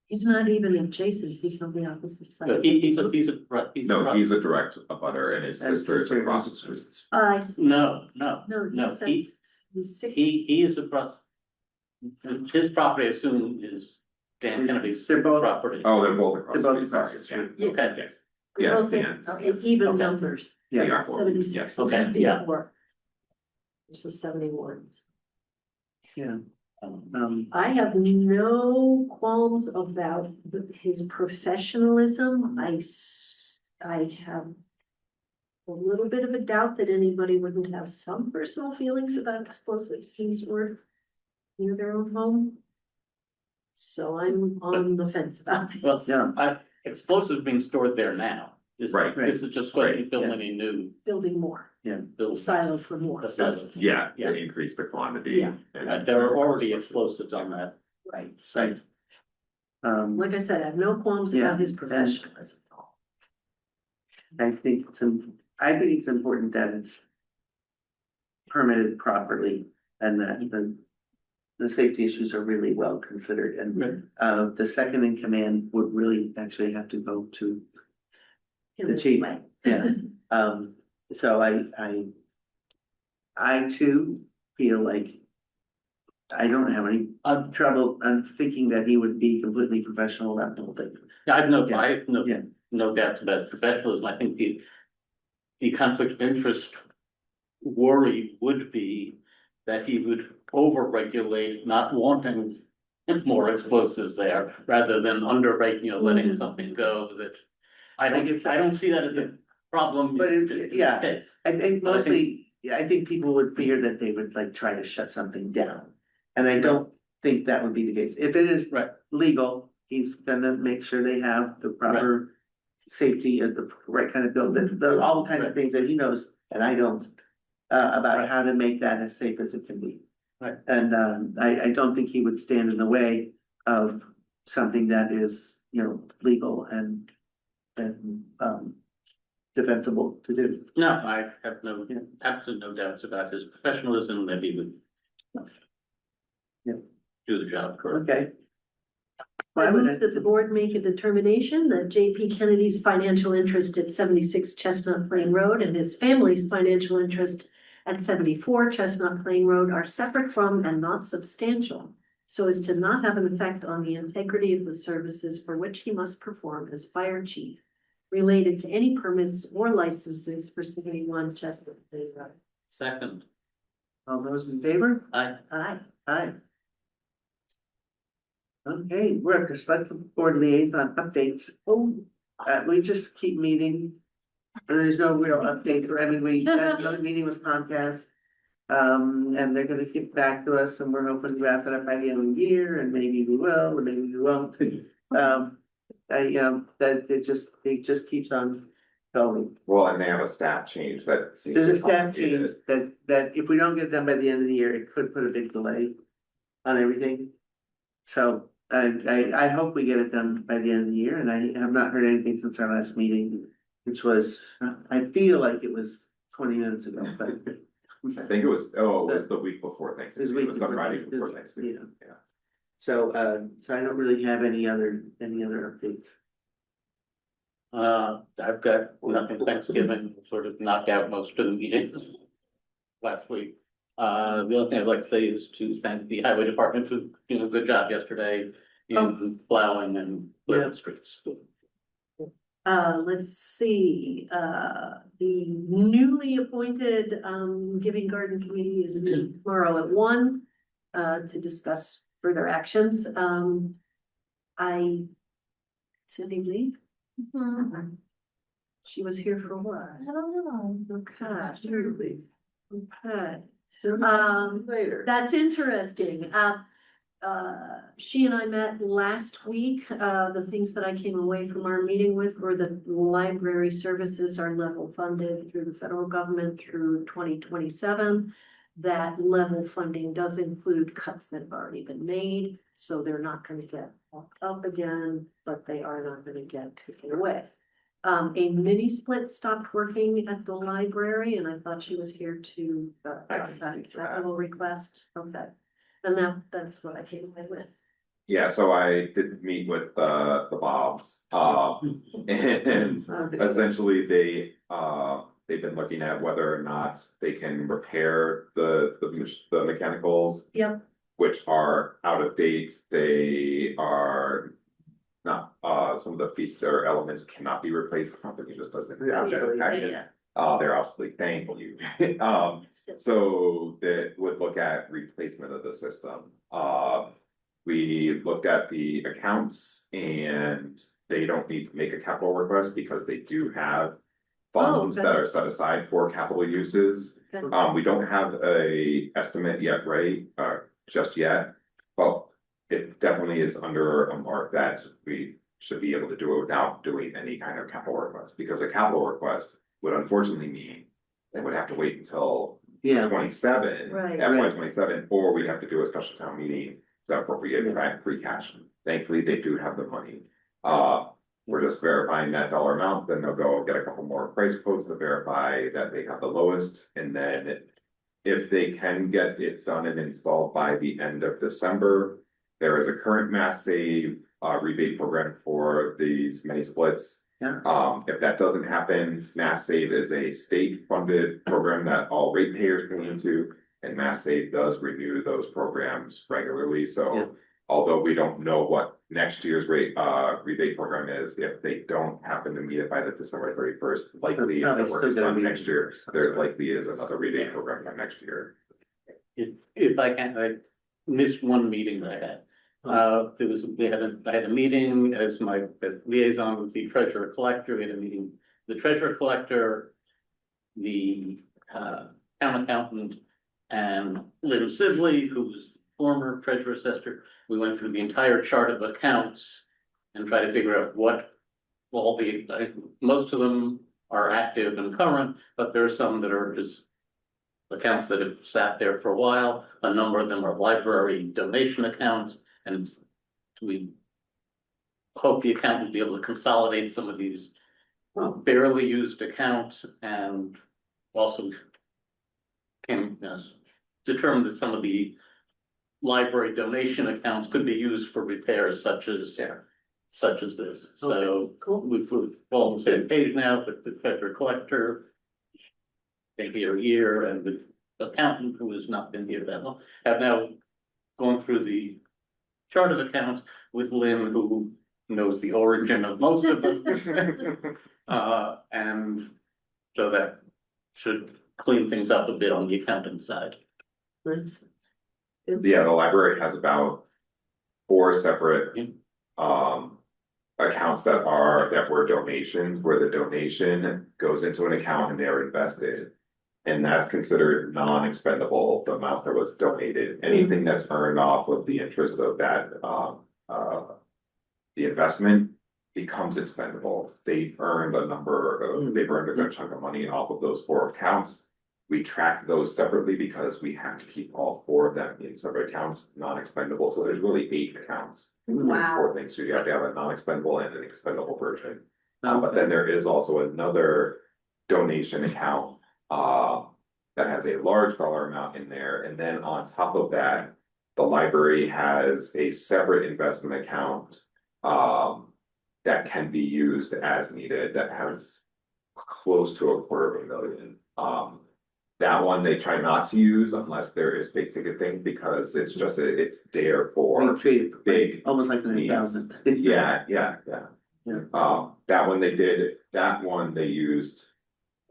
[SPEAKER 5] He's not even adjacent, he's on the opposite side.
[SPEAKER 3] But he's a
[SPEAKER 8] direct abutter and his sister is across the street.
[SPEAKER 5] I see.
[SPEAKER 3] No,
[SPEAKER 5] No,
[SPEAKER 3] no,
[SPEAKER 5] he says he's six.
[SPEAKER 3] he is across. His property, I assume, is Dan Kennedy's
[SPEAKER 1] They're both-
[SPEAKER 3] property.
[SPEAKER 8] Oh, they're both across.
[SPEAKER 1] They're both
[SPEAKER 8] the
[SPEAKER 1] across
[SPEAKER 8] street,
[SPEAKER 1] the street.
[SPEAKER 5] Yeah.
[SPEAKER 3] Okay,
[SPEAKER 8] Yes.
[SPEAKER 5] They're
[SPEAKER 8] Yeah,
[SPEAKER 5] both in-
[SPEAKER 8] yes,
[SPEAKER 5] okay,
[SPEAKER 8] yes.
[SPEAKER 5] even
[SPEAKER 3] Okay.
[SPEAKER 5] numbers,
[SPEAKER 8] They
[SPEAKER 1] yeah,
[SPEAKER 8] are both,
[SPEAKER 5] 76,
[SPEAKER 8] yes.
[SPEAKER 3] Okay, yeah.
[SPEAKER 5] 74. Versus 71.
[SPEAKER 1] yeah,
[SPEAKER 3] Um,
[SPEAKER 5] I have no qualms about his professionalism. I have a little bit of a doubt that anybody wouldn't have some personal feelings about explosives being stored near their own home. So I'm on the fence about
[SPEAKER 3] well,
[SPEAKER 5] this.
[SPEAKER 1] yeah,
[SPEAKER 3] explosives being stored there now.
[SPEAKER 8] Right.
[SPEAKER 3] This is just going to build
[SPEAKER 1] yeah.
[SPEAKER 3] any new
[SPEAKER 5] Building more,
[SPEAKER 3] buildings.
[SPEAKER 5] silo for more.
[SPEAKER 3] A silo.
[SPEAKER 8] Yeah,
[SPEAKER 3] Yeah.
[SPEAKER 8] to increase the quantity.
[SPEAKER 5] Yeah.
[SPEAKER 8] and-
[SPEAKER 3] There are already explosives on that
[SPEAKER 5] Right.
[SPEAKER 3] site.
[SPEAKER 5] Like I said, I have no qualms
[SPEAKER 1] Yeah,
[SPEAKER 5] about his
[SPEAKER 1] and-
[SPEAKER 5] professionalism.
[SPEAKER 1] I think it's important that it's permitted properly and that the safety issues are really well considered, and the second in command would really actually have to go to the chief. Yeah, so I too feel like I don't have any trouble. I'm thinking that he would be completely professional about the whole thing.
[SPEAKER 3] Yeah, I have
[SPEAKER 1] Yeah.
[SPEAKER 3] no doubt about professionalism. I think the conflict of interest worry would be that he would overregulate, not wanting more explosives there, rather than letting something go that. I don't see that as a problem.
[SPEAKER 1] But yeah.
[SPEAKER 3] Okay.
[SPEAKER 1] I think
[SPEAKER 3] But I
[SPEAKER 1] mostly, I think people would fear that they would like try to shut something down. And I don't think that would be the case. If it is
[SPEAKER 3] Right.
[SPEAKER 1] legal, he's gonna make sure they have the proper safety and the right kind of building, all kinds of things that he knows and I don't. About
[SPEAKER 3] Right.
[SPEAKER 1] how to make that as safe as it can be.
[SPEAKER 3] Right.
[SPEAKER 1] And I don't think he would stand in the way of something that is, legal and defensible to do.
[SPEAKER 3] No, I have absolutely no doubts about his professionalism, that he would.
[SPEAKER 1] Yeah.
[SPEAKER 3] Do the job correctly.
[SPEAKER 1] Okay.
[SPEAKER 5] I move that the board make a determination that J.P. Kennedy's financial interest at 76 Chestnut Plain Road and his family's financial interest at 74 Chestnut Plain Road are separate from and not substantial, so as to not have an effect on the integrity of the services for which he must perform as fire chief, related to any permits or licenses for 71 Chestnut Plain Road.
[SPEAKER 3] Second,
[SPEAKER 1] All those in favor?
[SPEAKER 3] I,
[SPEAKER 5] Aye.
[SPEAKER 1] Aye. Okay, we're at the select board liaison updates. We just keep meeting. And there's no real update, we had another meeting with Comcast. And they're gonna get back to us and we're hoping to wrap it up by the end of the year and maybe we will, or maybe we won't. That it just keeps on going.
[SPEAKER 8] Well, and they have a staff change that seems.
[SPEAKER 1] There's a staff
[SPEAKER 8] complicated.
[SPEAKER 1] change that if we don't get it done by the end of the year, it could put a big delay on everything. So I hope we get it done by the end of the year, and I have not heard anything since our last meeting, which was, I feel like it was 20 minutes ago, but.
[SPEAKER 8] I think it was, it was the week before Thanksgiving, it was the Friday before Thanksgiving, yeah.
[SPEAKER 1] So I don't really have any other updates.
[SPEAKER 3] I've got nothing Thanksgiving, sort of knocked out most of the meetings last week. The only thing I'd like to say is to thank the highway department for doing a good job yesterday in plowing and clearing streets.
[SPEAKER 5] Let's see, the newly appointed, Giving Garden Committee is meeting tomorrow at 1, to discuss further actions. Cindy Lee? She was here for a while. I don't know. Okay. Okay.
[SPEAKER 1] Later.
[SPEAKER 5] That's interesting. She and I met last week. The things that I came away from our meeting with were that library services are level funded through the federal government through 2027. That level funding does include cuts that have already been made, so they're not gonna get walked up again, but they are not gonna get taken away. A mini split stopped working at the library, and I thought she was here to,
[SPEAKER 8] I can speak to that.
[SPEAKER 5] capital request, okay. And that's what I came away with.
[SPEAKER 8] Yeah, so I did meet with the Bobs, and essentially they've been looking at whether or not they can repair the mechanicals.
[SPEAKER 5] Yep.
[SPEAKER 8] Which are out of date, they are not, some of the features or elements cannot be replaced, the company just doesn't. have that package. They're obsolete, thank you. So that would look at replacement of the system. We looked at the accounts and they don't need to make a capital request because they do have funds
[SPEAKER 5] okay.
[SPEAKER 8] that are set aside for capital uses.
[SPEAKER 5] Okay.
[SPEAKER 8] We don't have a estimate yet, right, just yet, but it definitely is under a mark that we should be able to do it without doing any kind of capital request, because a capital request would unfortunately mean they would have to wait until twenty-seven,
[SPEAKER 5] Right.
[SPEAKER 8] FY 27, or we'd have to do a special town meeting to appropriate free cash. Thankfully, they do have the money. We're just verifying that dollar amount, then they'll go get a couple more price quotes to verify that they have the lowest, and then if they can get it done and installed by the end of December, there is a current mass save rebate program for these mini splits.
[SPEAKER 1] Yeah.
[SPEAKER 8] If that doesn't happen, Mass Save is a state-funded program that all ratepayers pay into, and Mass Save does renew those programs regularly, so.
[SPEAKER 1] Yeah.
[SPEAKER 8] Although we don't know what next year's rebate program is, if they don't happen to meet it by the December 31st, likely if the work is done next year, there likely is another rebate program for next year.
[SPEAKER 3] If I can, I missed one meeting that I had. I had a meeting as my liaison with the treasurer collector. We had a meeting, the treasurer collector, the town accountant, and Lynn Sibley, who's former treasurer assessor. We went through the entire chart of accounts and tried to figure out what all most of them are active and current, but there are some that are just accounts that have sat there for a while. A number of them are library donation accounts, and we hope the accountant will be able to consolidate some of these barely used accounts, and also can determine that some of the library donation accounts could be used for repairs such as this. So
[SPEAKER 5] cool.
[SPEAKER 3] we're all on the same page now, but the treasurer collector been here a year, and the accountant, who has not been here that long, have now gone through the chart of accounts with Lynn, who knows the origin of most of them. And so that should clean things up a bit on the accounting side.
[SPEAKER 5] Nice.
[SPEAKER 8] Yeah, the library has about 4 separate accounts that were donations, where the donation goes into an account and they're invested. And that's considered non-expendable, the amount that was donated, anything that's earned off of the interest of that, the investment becomes expendable. They've earned they've earned a good chunk of money off of those 4 accounts. We track those separately because we have to keep all 4 of them in separate accounts, non-expendable, so there's really 8 accounts.
[SPEAKER 5] Wow.
[SPEAKER 8] 4 things, so you have to have a non-expendable and an expendable version. But then there is also another donation account, that has a large dollar amount in there, and then on top of that, the library has a separate investment account, that can be used as needed, that has close to $250,000. That one they try not to use unless there is big ticket things, because it's just, it's there
[SPEAKER 1] We
[SPEAKER 8] for
[SPEAKER 1] treat it
[SPEAKER 8] big
[SPEAKER 1] almost like an
[SPEAKER 8] needs.
[SPEAKER 1] endowment.
[SPEAKER 8] Yeah.
[SPEAKER 1] Yeah.
[SPEAKER 8] That one they used,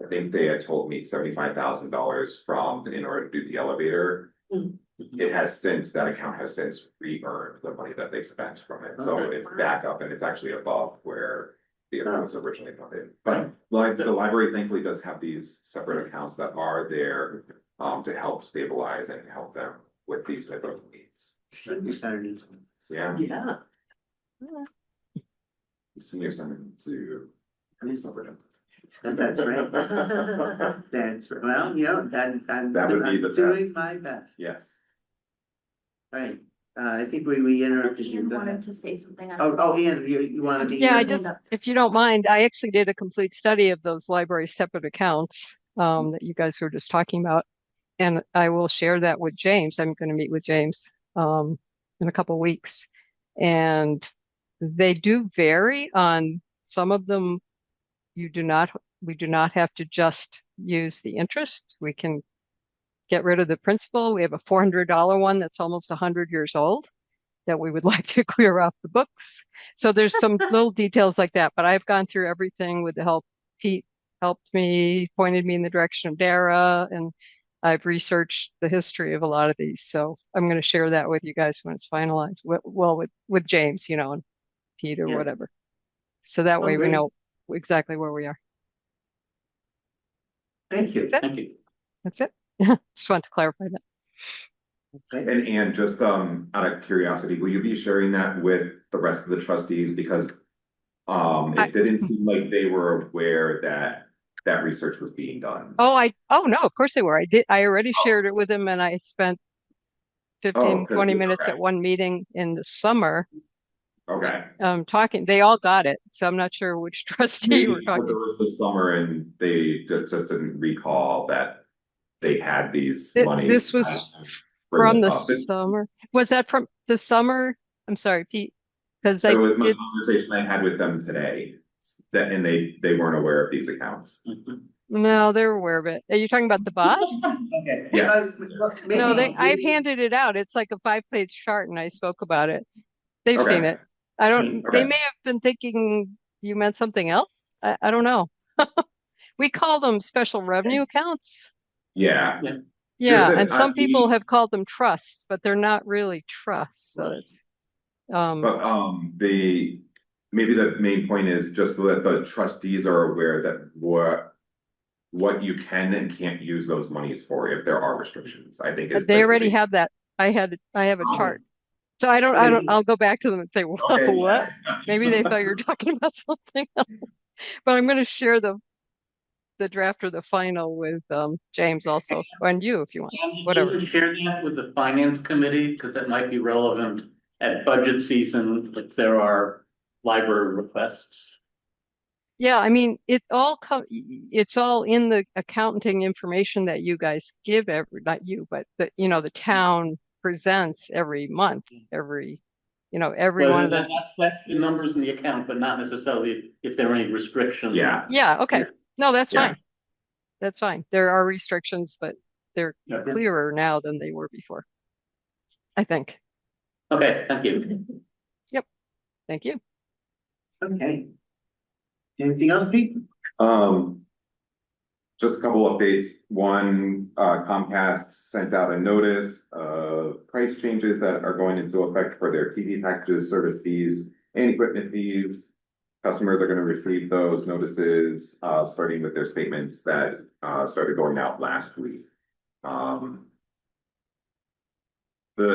[SPEAKER 8] I think they had told me $75,000 in order to do the elevator. That account has since re-earned the money that they spent from it, so
[SPEAKER 1] Okay.
[SPEAKER 8] it's back up and it's actually above where the account was originally funded. But like, the library thankfully does have these separate accounts that are there, to help stabilize and help them with these type of needs.
[SPEAKER 1] Senior center needs one.
[SPEAKER 8] Yeah,
[SPEAKER 5] Yeah.
[SPEAKER 8] senior center to.
[SPEAKER 1] That's right. That's right. Well, I'm
[SPEAKER 8] That would be the
[SPEAKER 1] doing
[SPEAKER 8] best.
[SPEAKER 1] my best.
[SPEAKER 8] Yes.
[SPEAKER 1] Right, I think we interrupted you.
[SPEAKER 12] Ian
[SPEAKER 1] Go
[SPEAKER 12] wanted
[SPEAKER 1] ahead.
[SPEAKER 12] to say something.
[SPEAKER 1] Oh, Ian, you wanna be?
[SPEAKER 12] Yeah,
[SPEAKER 1] here?
[SPEAKER 12] I just,
[SPEAKER 13] If you don't mind, I actually did a complete study of those library separate accounts that you guys were just talking about. And I will share that with James. I'm going to meet with James in a couple of weeks. And they do vary on some of them. We do not have to just use the interest. We can get rid of the principal. We have a $400 one that's almost 100 years old that we would like to clear off the books. So there's some little details like that, but I've gone through everything with the help. Pete helped me, pointed me in the direction of Dara, and I've researched the history of a lot of these. So I'm going to share that with you guys when it's finalized. With James, and Pete or
[SPEAKER 1] Yeah.
[SPEAKER 13] whatever. So that way we
[SPEAKER 1] great.
[SPEAKER 13] know exactly where we are.
[SPEAKER 1] Thank you.
[SPEAKER 3] Thank you.
[SPEAKER 13] That's it. Just want to clarify that.
[SPEAKER 8] And just out of curiosity, will you be sharing that with the rest of the trustees? Because it didn't seem like they were aware that research was being done.
[SPEAKER 13] Oh no, of course they were. I already shared it with them, and I spent 20 minutes
[SPEAKER 8] okay.
[SPEAKER 13] at one meeting in the summer
[SPEAKER 8] Okay.
[SPEAKER 13] talking. They all got it, so I'm not sure which trustee
[SPEAKER 8] Maybe
[SPEAKER 13] we're
[SPEAKER 8] because
[SPEAKER 13] talking.
[SPEAKER 8] it was the summer and they just didn't recall that they had these monies.
[SPEAKER 13] This was from the summer. Was that from the summer? I'm sorry, Pete, because
[SPEAKER 8] It was my conversation I had with them today, and they weren't aware of these accounts.
[SPEAKER 13] No, they're aware of it. Are you talking about the Bobs?
[SPEAKER 1] Okay.
[SPEAKER 8] Yes.
[SPEAKER 13] No, I've handed it out. It's like a 5-page chart, and I spoke about it. They've seen it. I don't.
[SPEAKER 8] Okay.
[SPEAKER 13] They may have been thinking you meant something else. I don't know. We call them special revenue accounts.
[SPEAKER 8] Yeah.
[SPEAKER 13] Yeah, and some people have called them trusts, but they're not really trusts. So it's
[SPEAKER 8] But maybe the main point is just that the trustees are aware that what you can and can't use those monies for if there are restrictions. I think
[SPEAKER 13] they already have that. I have a chart. So I'll go back to them and say, well,
[SPEAKER 8] Okay.
[SPEAKER 13] what? Maybe they thought you were talking about something else. But I'm going to share the draft or the final with James also, and you if you want, whatever.
[SPEAKER 3] You can share that with the finance committee, because that might be relevant at budget season if there are library requests.
[SPEAKER 13] Yeah, I mean, it's all in the accounting information that you guys give not you, but the town presents every month, every one of those.
[SPEAKER 3] That's the numbers in the account, but not necessarily if there are any restrictions.
[SPEAKER 13] Yeah, okay. No, that's fine. That's fine. There are restrictions, but they're clearer now than they were before, I think.
[SPEAKER 3] Okay, thank you.
[SPEAKER 13] Yep. Thank you.
[SPEAKER 1] Okay. Anything else, Pete?
[SPEAKER 8] Just a couple updates. One, Comcast sent out a notice of price changes that are going into effect for their TV packages, service fees, and equipment fees. Customers are gonna receive those notices, starting with their statements that, started going out last week. The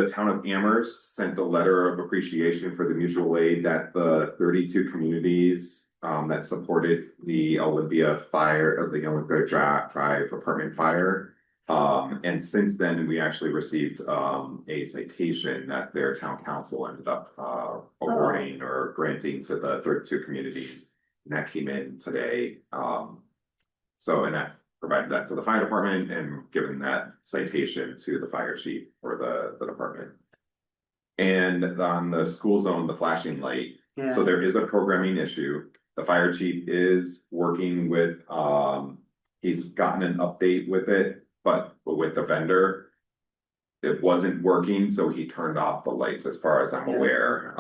[SPEAKER 8] town of Amherst sent a letter of appreciation for the mutual aid that the 32 communities that supported the Olympia fire, of the Olympia Drive apartment fire. And since then, we actually received a citation that their town council ended up awarding or granting to the 32 communities. And that came in today. So, and that provided that to the fire department and given that citation to the fire chief for the department. And on the school zone, the flashing light,
[SPEAKER 1] Yeah.
[SPEAKER 8] so there is a programming issue. The fire chief is working with, he's gotten an update with it, but with the vendor. It wasn't working, so he turned off the lights as far as I'm
[SPEAKER 1] Yeah.
[SPEAKER 8] aware,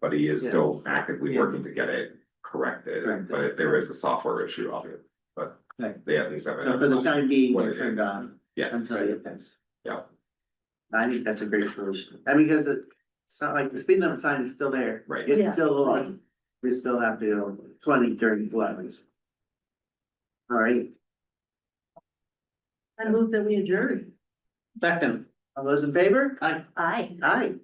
[SPEAKER 8] but he is
[SPEAKER 1] Yeah.
[SPEAKER 8] still actively
[SPEAKER 1] Yeah.
[SPEAKER 8] working to get it corrected,
[SPEAKER 1] Corrected.
[SPEAKER 8] but there is a software issue of it, but
[SPEAKER 1] Right.
[SPEAKER 8] they at least have.
[SPEAKER 1] So for the time being,
[SPEAKER 8] What
[SPEAKER 1] they're
[SPEAKER 8] it
[SPEAKER 1] turned
[SPEAKER 8] is.
[SPEAKER 1] on
[SPEAKER 8] Yes,
[SPEAKER 1] until it fixes.
[SPEAKER 8] yeah,
[SPEAKER 1] I think that's a great solution. I mean, because it's not like the speed limit sign is still there.
[SPEAKER 8] right.
[SPEAKER 1] It's
[SPEAKER 5] Yeah.
[SPEAKER 1] still on. We still have to go 20 during the levels. All right,
[SPEAKER 5] I move that we adjourn.
[SPEAKER 3] Second,
[SPEAKER 1] all those in favor?
[SPEAKER 5] Aye.
[SPEAKER 1] Aye.